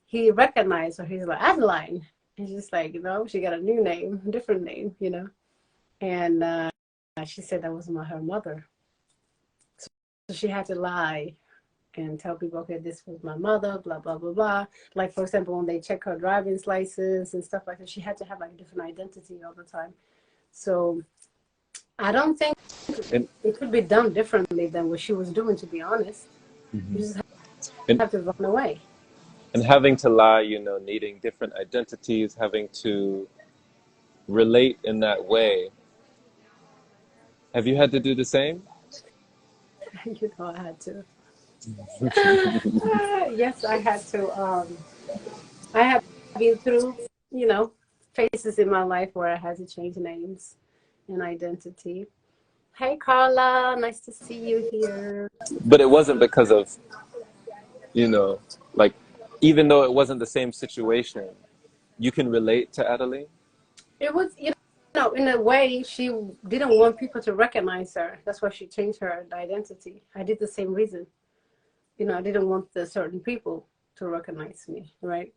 he recognized her. He's like, Adeline. And she's like, she got a new name, different name. And she said that was not her mother. So she had to lie and tell people, okay, this was my mother, blah, blah, blah, blah. Like, for example, when they check her driving license and stuff like that, she had to have like a different identity all the time. So I don't think And it could be done differently than what she was doing, to be honest. You just and have to run away. and having to lie, needing different identities, having to relate in that way, have you had to do the same? You know, I had to. Yes, I had to. I have been through, you know, phases in my life where I had to change names and identity. Hey, Carla, nice to see you here. But it wasn't because of, you know, like, even though it wasn't the same situation, you can relate to Adeline? It was, in a way, she didn't want people to recognize her. That's why she changed her identity. I did the same reason. I didn't want the certain people to recognize me, right?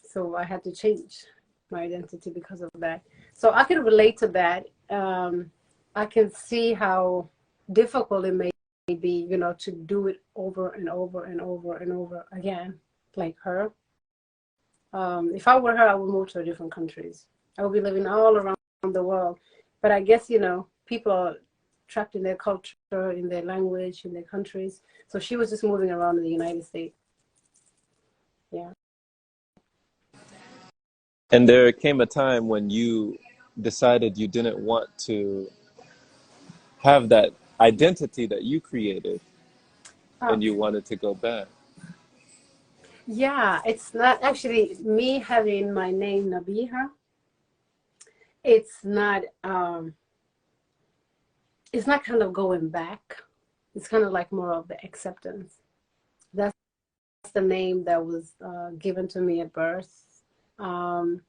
So I had to change my identity because of that. So I can relate to that. I can see how difficult it may be, to do it over and over and over and over again, like her. If I were her, I would move to different countries. I would be living all around the world. But I guess, people are trapped in their culture, in their language, in their countries. So she was just moving around in the United States. Yeah. And there came a time when you decided you didn't want to have that identity that you created Oh, and you wanted to go back. yeah. It's not actually me having my name Nabiha. It's not it's not kind of going back. It's kind of like more of the acceptance. That's the name that was given to me at birth. Um,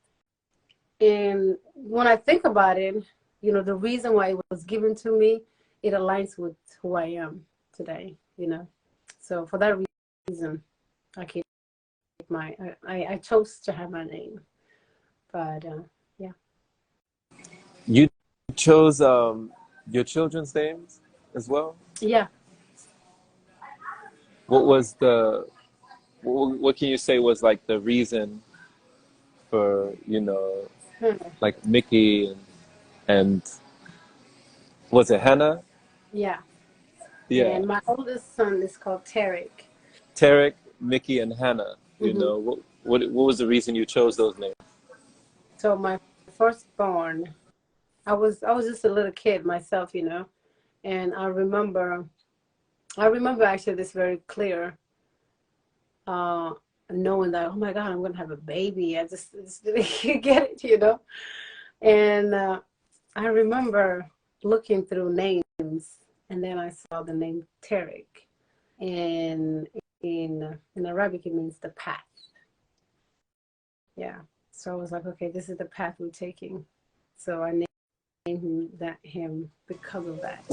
and when I think about it, the reason why it was given to me, it aligns with who I am today. So for that reason, I keep I chose to have my name. But yeah. You chose your children's names as well? Yeah. What was what can you say was like the reason for, Hmm. like Mickey and was it Hannah? Yeah. Yeah. And my oldest son is called Tarek. Tarek, Mickey, and Hannah. Hmm. What was the reason you chose those names? So my firstborn, I was just a little kid myself. And I remember actually this very clear, uh, knowing that, oh my God, I'm gonna have a baby. I just didn't get it. And I remember looking through names, and then I saw the name Tarek, and in Arabic it means the path. Yeah. So I was like, okay, this is the path we're taking. So I named him because of that.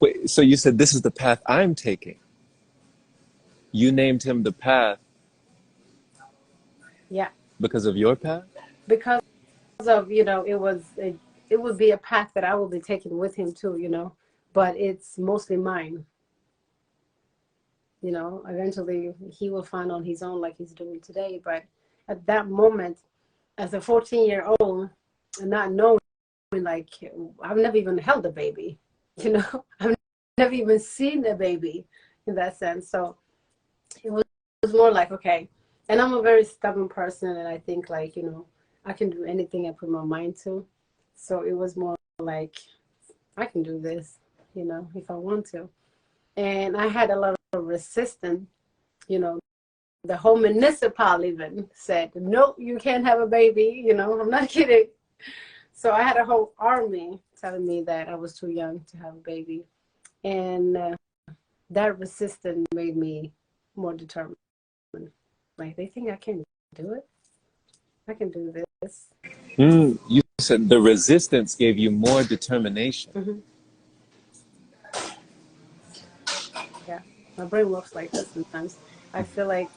Wait, so you said this is the path I'm taking. You named him the path Yeah. because of your path? Because of, it would be a path that I will be taking with him too. But it's mostly mine. Eventually he will find on his own like he's doing today. But at that moment, as a 14-year-old, and not knowing, like, I've never even held a baby, I've never even seen a baby in that sense. So it was more like, okay. And I'm a very stubborn person, and I think, like, I can do anything I put my mind to. So it was more like, I can do this, if I want to. And I had a lot of resistance. you know the whole municipal even said, no, you can't have a baby. I'm not kidding. So I had a whole army telling me that I was too young to have a baby. And that resistance made me more determined. Like, they think I can do it. I can do this. You said the resistance gave you more determination. Hmm. Yeah. My brain works like that sometimes. I feel like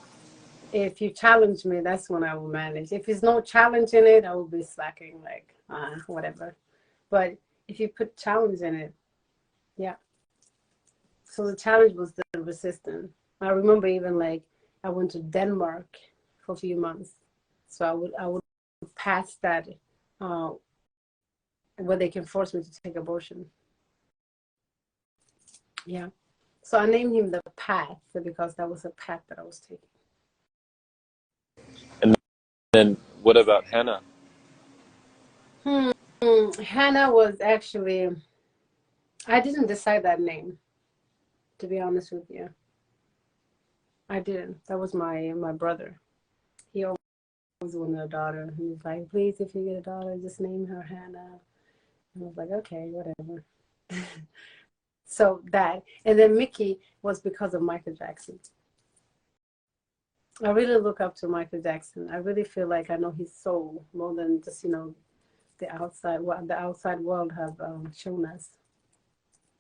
if you challenge me, that's when I will manage. If there's no challenge in it, I will be slacking, like, whatever. But if you put challenge in it, yeah. So the challenge was the resistance. I remember even, like, I went to Denmark for a few months. So I would pass that, uh, where they can force me to take abortion. Yeah. So I named him the path because that was a path that I was taking. And then what about Hannah? Hmm. Hannah was actually, I didn't decide that name, to be honest with you. I didn't. That was my brother. He always wanted a daughter. He was like, please, if you get a daughter, just name her Hannah. And I was like, okay, whatever. So that, and then Mickey was because of Michael Jackson. I really look up to Michael Jackson. I really feel like I know his soul more than just, the outside, what the outside world have shown us.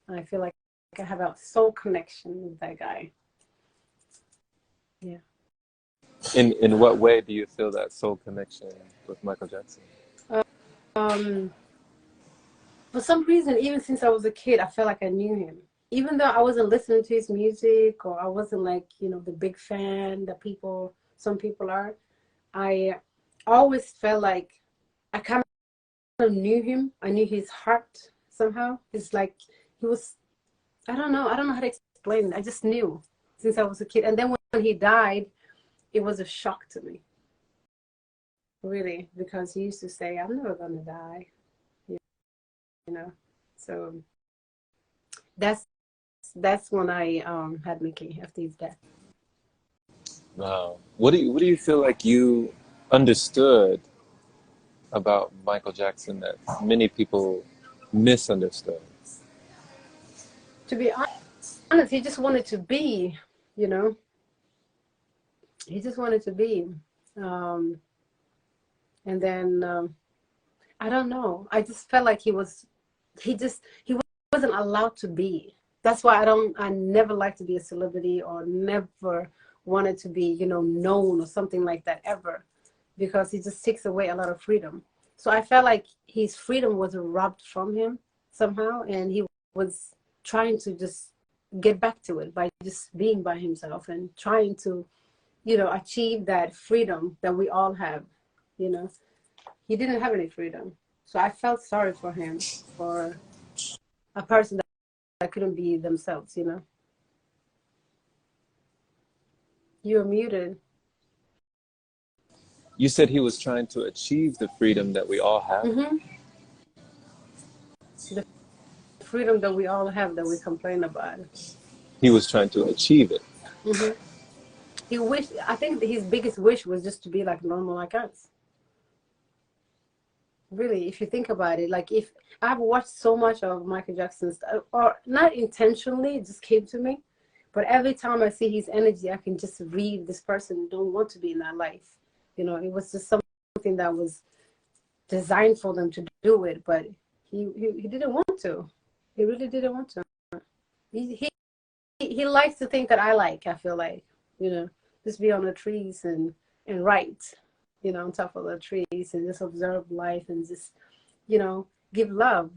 I feel like I have a soul connection with that guy. Yeah. In what way do you feel that soul connection with Michael Jackson? Um, for some reason, even since I was a kid, I felt like I knew him. Even though I wasn't listening to his music or I wasn't like, the big fan that some people are, I always felt like I kind of knew him. I knew his heart somehow. It's like he was, I don't know. I don't know how to explain it. I just knew since I was a kid. And then when he died, it was a shock to me, really, because he used to say, I'm never going to die, you know. So that's that's when I had Mickey after his death. Wow. What do you feel like you understood about Michael Jackson that many people misunderstood? To be honest, he just wanted to be, you know, he just wanted to be. Um, and then I don't know. I just felt like he wasn't allowed to be. That's why I never liked to be a celebrity or never wanted to be, known or something like that ever, because it just takes away a lot of freedom. So I felt like his freedom was robbed from him somehow, and he was trying to just get back to it by just being by himself and trying to, achieve that freedom that we all have, you know. He didn't have any freedom. So I felt sorry for him, for a person that couldn't be themselves, you know. You're muted. You said he was trying to achieve the freedom that we all have. Hmm. The freedom that we all have that we complain about. He was trying to achieve it. Hmm. I think his biggest wish was just to be like normal like us. Really, if you think about it, like if I've watched so much of Michael Jackson's, or not intentionally, it just came to me. But every time I see his energy, I can just read this person don't want to be in that life. It was just something that was designed for them to do it, but he didn't want to. He really didn't want to. He likes to think that I feel like, just be on the trees and write, on top of the trees and just observe life and just, give love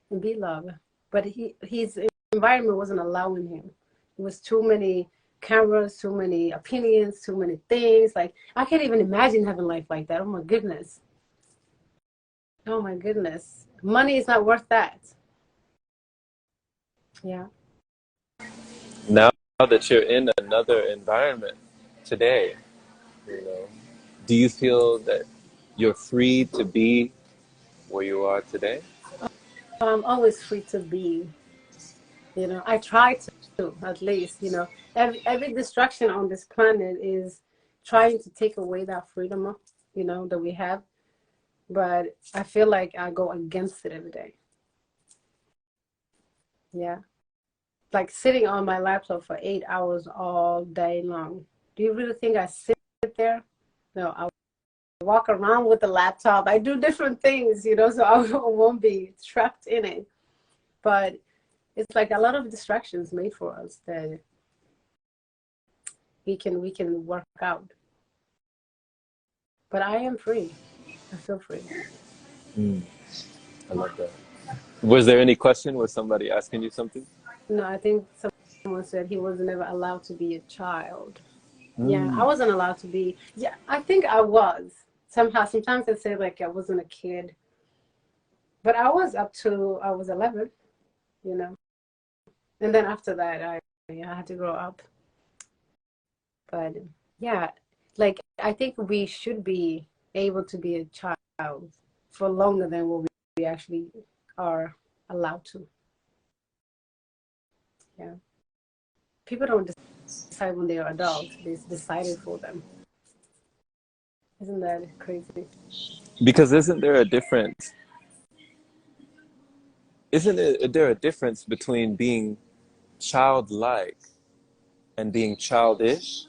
and be love. But his environment wasn't allowing him. It was too many cameras, too many opinions, too many things. Like I can't even imagine having life like that. Oh my goodness. Oh my goodness. Money is not worth that. Yeah. Now that you're in another environment today, you know, do you feel that you're free to be where you are today? I'm always free to be. I try to, at least, every distraction on this planet is trying to take away that freedom, that we have. But I feel like I go against it every day. Yeah. Like sitting on my laptop for 8 hours all day long. Do you really think I sit there? No, I walk around with the laptop. I do different things, so I won't be trapped in it. But it's like a lot of distractions made for us that we can work out. But I am free. I feel free. Mm, I love that. Was there any question? Was somebody asking you something? No, I think someone said he was never allowed to be a child. Yeah, I Mm. wasn't allowed to be. Yeah, I think I was. Somehow, sometimes they say like I wasn't a kid, but I was up to I was 11, you know. And then after that, I had to grow up. But yeah, like I think we should be able to be a child. for longer than what we actually are allowed to. Yeah. People don't decide when they are adults. They decide it for them. Isn't that crazy? Because there a difference between being childlike and being childish?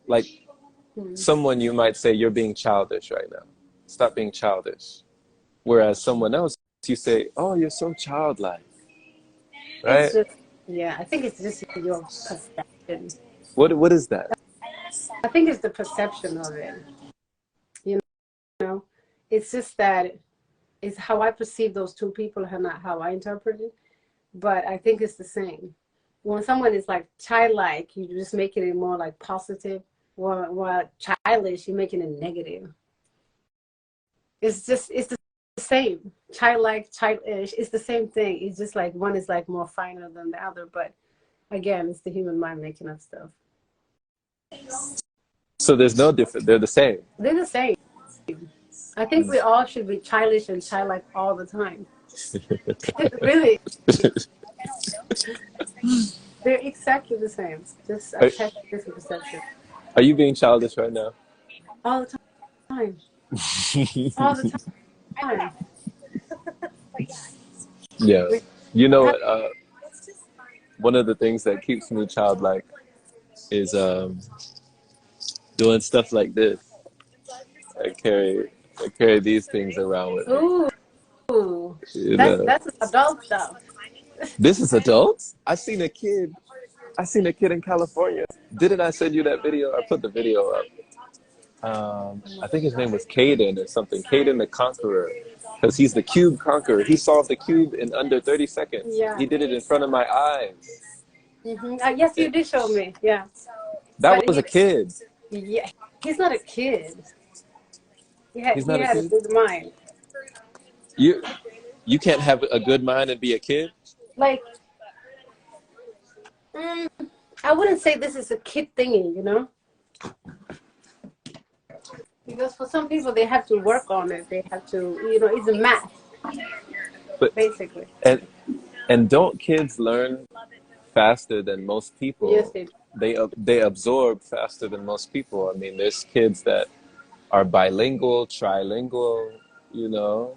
Like Hmm. someone you might say you're being childish right now. Stop being childish. Whereas someone else you say, "Oh, you're so childlike." It's Right? just, yeah, I think it's just your perception. What is that? I think it's the perception of it. You know, it's just that it's how I perceive those two people and not how I interpret it. But I think it's the same. When someone is like childlike, you're just making it more like positive. While childish, you're making it negative. It's the same. Childlike, childish, it's the same thing. It's just like one is like more finer than the other. But again, it's the human mind making up stuff. So there's no difference. They're the same. They're the same. I think we all should be childish and childlike all the time. Really, they're exactly the same. Just Are, attached to different perception. are you being childish right now? All the time. All the time. Yeah. We You know have, what? One of the things that keeps me childlike is doing stuff like this. I carry these things around with me. ooh, You that's know, that's adult stuff. this is adults. I seen a kid in California. Didn't I send you that video? I put the video up. I think his name was Caden or something. Caden the Conqueror, because he's the cube conqueror. He solved the cube in under 30 seconds. Yeah. He did it in front of my eyes. Yes, you It, did show me. Yeah, that but was a kid. yeah, he's not a kid. He's He not a had a kid. big mind. You you can't have a good mind and be a kid. Like, mm, I wouldn't say this is a kid thingy, because for some people they have to work on it. They have to, it's a math But basically. and and don't kids learn faster than most Yes, people? they do. They absorb faster than most people. I mean, there's kids that are bilingual, trilingual. You know,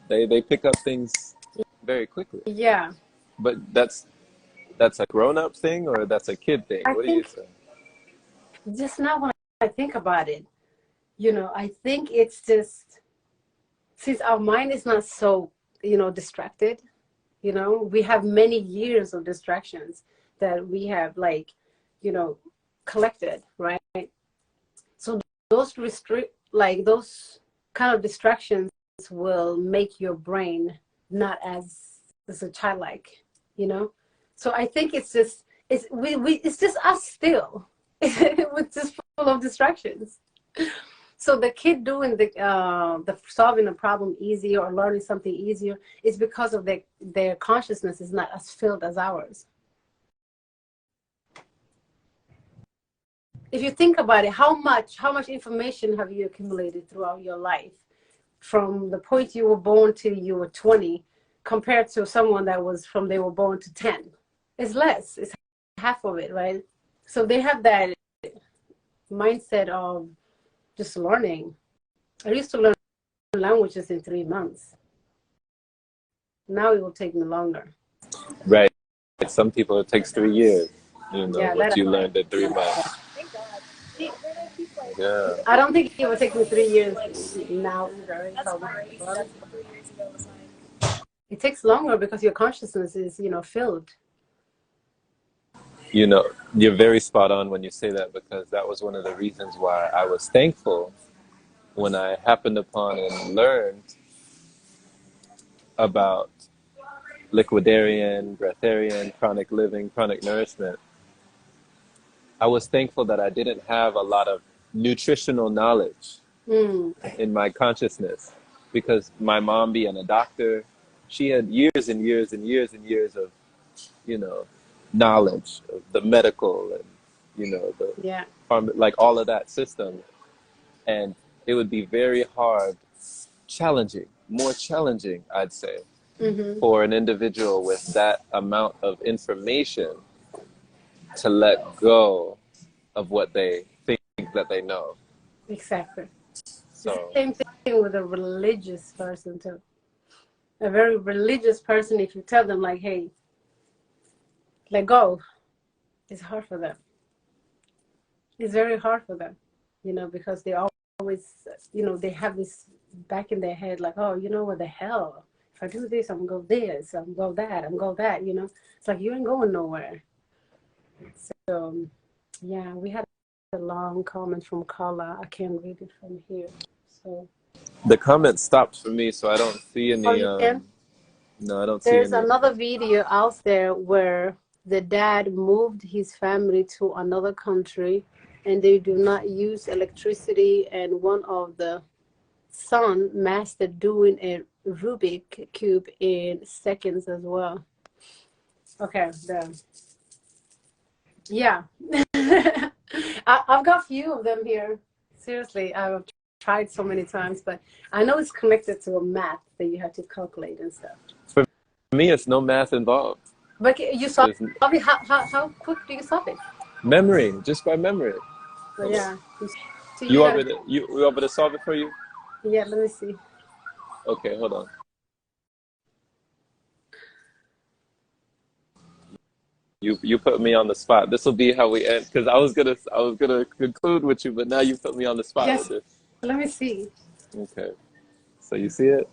they pick up things very quickly. Yeah, But that's a grown up thing or that's a kid thing. I What do you think say? just now when I think about it, I think it's just since our mind is not so, distracted, we have many years of distractions that we have like, you know, collected, right? So those kind of distractions will make your brain not as a childlike, you know. So I think it's just us still, with just full of distractions. So the kid doing the solving a problem easier or learning something easier is because of their consciousness is not as filled as ours. If you think about it, how much information have you accumulated throughout your life from the point you were born till you were 20 compared to someone that was from they were born to 10? It's less. It's half of it, right? So they have that mindset of just learning. I used to learn languages in 3 months. Now it will take me longer. Right. Some people it takes 3 years. You know Yeah, what that you learned in 3 months. Yeah. I don't think it will take me 3 years now either. It takes longer because your consciousness is, filled. You know, you're very spot on when you say that because that was one of the reasons why I was thankful when I happened upon and learned about liquidarian, breatharian, chronic living, chronic nourishment. I was thankful that I didn't have a lot of nutritional knowledge Mm. in my consciousness because my mom being a doctor, she had years and years and years and years of, you know, knowledge of the medical and, the Yeah. like all of that system. And it would be very hard, challenging, more challenging, I'd say, Mm-hmm. for an individual with that amount of information to let go of what they think that they know. Exactly. It's the So same thing with a religious person too. A very religious person, if you tell them like, hey, let go, it's hard for them. It's very hard for them, because they always, they have this back in their head, like, oh, what the hell? If I do this, I'm gonna go this, I'm gonna go that, I'm gonna go that. It's like you ain't going nowhere. So, yeah, we had a long comment from Carla. I can't read it from here. So, the comment stopped for me, so I don't see oh, any. you can. No, I don't see There's any. another video out there where the dad moved his family to another country and they do not use electricity, and one of the son mastered doing a Rubik cube in seconds as well. Okay, yeah. I've got a few of them here. Seriously, I've tried so many times, but I know it's connected to a math that you have to calculate and stuff. For me, it's no math involved. But you solve There's it. How quick do you solve it? memory, just by memory. But yeah, so You you want gotta. me to you want me to solve it for you? Yeah, let me see. Okay, hold on. You put me on the spot. This will be how we end because I was gonna conclude with you, but now you put me on the spot with Yes, this. let me see. Okay, so you see it,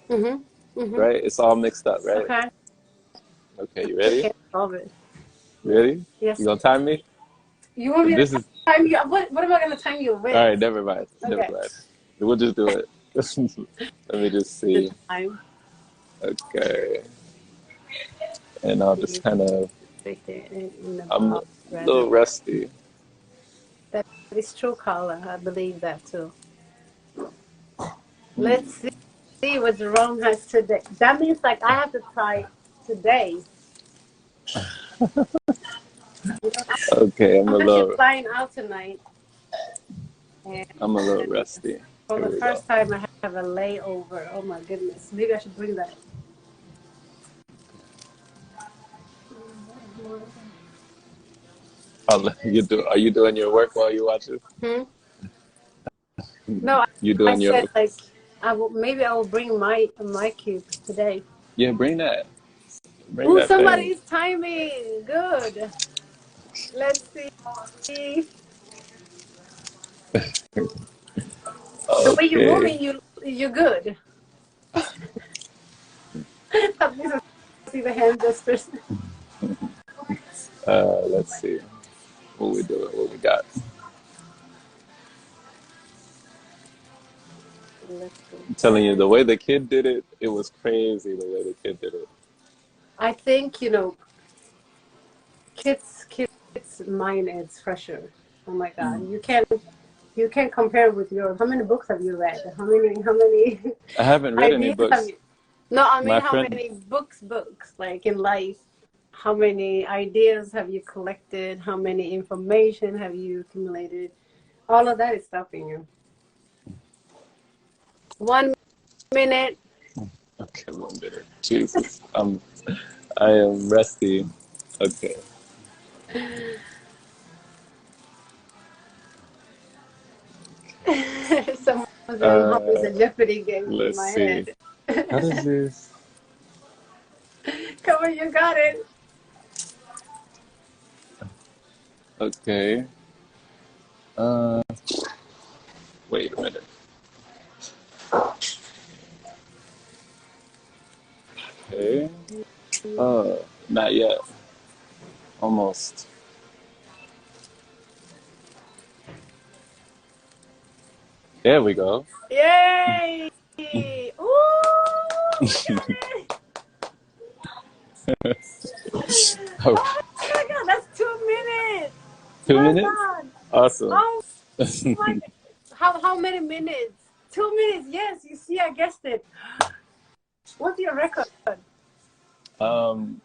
Mhm. Mhm. right? It's all mixed up, right? Okay. Okay, you I ready? can't solve it. Ready? You Yes. gonna time me? You want me to This is time you? What am I gonna time you all with? right. Never mind. Never Okay. mind. We'll just do it. Let me just The see. time. Okay, and I'll just You kind of. stick it in the I'm a box rather. little rusty. That is true, Carla. I believe that too. Let's see what's wrong has today. That means like I have to try today. Okay, I'm actually flying out tonight, and I'm a little rusty. for Here the we go. first time I have a layover. Oh my goodness. Maybe I should bring that. Are you doing your work while you watch it? Hmm? No, You I doing said your like maybe I will bring my cube today. yeah? Bring Oh, that somebody thing. is timing. Good. Let's see. The way you're Okay. moving, you're good. At least I see the hand gestures. Let's see what we doing. What we got? Let's see. I'm telling you, the way the kid did it, it was crazy. The way the kid did it. I think kids' mind is fresher. Oh my God, you can't compare with yours. How many books have you read? How many I haven't read any ideas have books. you? No, I mean My how friend, many books like in life? How many ideas have you collected? How many information have you accumulated? All of that is stopping you. 1 minute. okay, 1 minute. Jesus, I am rusty. Okay. Someone saying, "How is Uh, a Jeopardy game in let's my see. head?" How does this? Come on, you got it. Okay. Uh, wait a minute. Okay. Not yet. Almost. There we go. Yay! Ooh, we got it! Oh, Oh my God, that's 2 minutes. two Well minutes? done. Awesome. Oh my God. How many minutes? 2 minutes. Yes, you see, I guessed it. What's your record? um,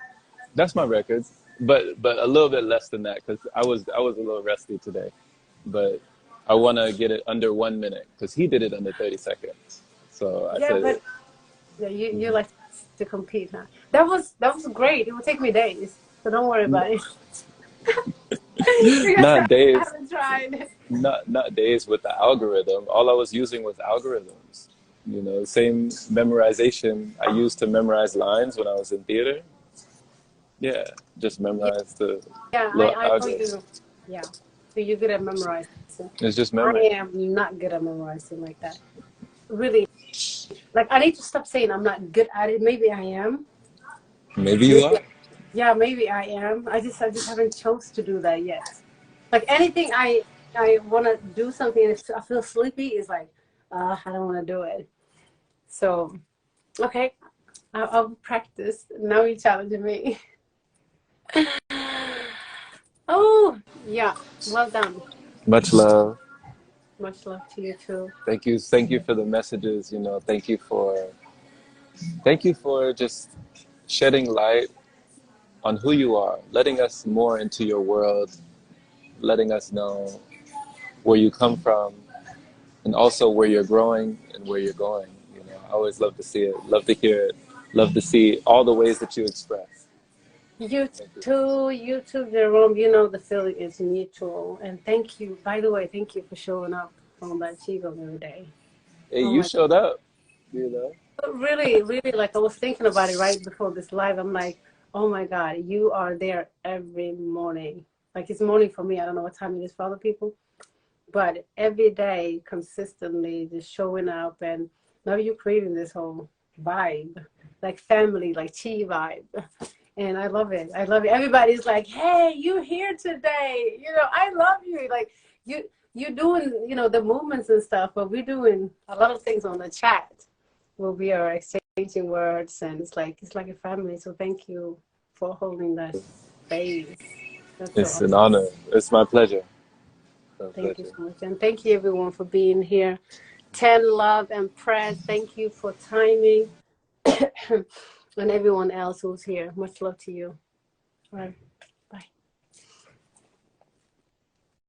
that's my records, but a little bit less than that because I was a little rusty today, but I want to get it under 1 minute because he did it under 30 seconds. So I Yeah, said, but yeah, you like to compete, huh? That was great. It would take me days, so don't worry about it. Because not I days, haven't tried. not days with the algorithm. All I was using was algorithms. You know, same memorization I used to memorize lines when I was in theater. Yeah, just Yeah, memorize the yeah, little I know algorithm. you. Yeah, so you're good at memorizing. It's just I memory. am not good at memorizing like that. Really, like I need to stop saying I'm not good at it. Maybe I am. Maybe you Maybe, are. yeah, maybe I am. I just haven't chose to do that yet. Like anything I want to do something and if I feel sleepy, is like, I don't want to do it. So okay, I'll practice. Now you're challenging me. Oh yeah, well done. Much love. Much love to you too. Thank you for the messages. You know, thank you for just shedding light on who you are, letting us more into your world, letting us know where you come from, and also where you're growing and where you're going. You know, I always love to see it, love to hear it, love to see all the ways that you express. You Thank you. too, you too, Jerome. You know the feeling is mutual. And thank you, by the way, thank you for showing up on that Chigo every day. Hey, Oh you my, showed up. You know, really, really, like I was thinking about it right before this live. I'm like, oh my God, you are there every morning. Like it's morning for me. I don't know what time it is for other people, but every day, consistently, just showing up. And now you're creating this whole vibe, like family, like chi vibe. And I love it. I love it. Everybody's like, "Hey, you here today? You know, I love you." Like you doing, the movements and stuff, but we're doing a lot of things on the chat where we are exchanging words, and it's like a family. So thank you for holding that space. That's so it's an awesome. honor. It's my pleasure. My Thank you pleasure. so much, and thank you everyone for being here. 10 love and press. Thank you for timing, and everyone else who's here. Much love to you. All right.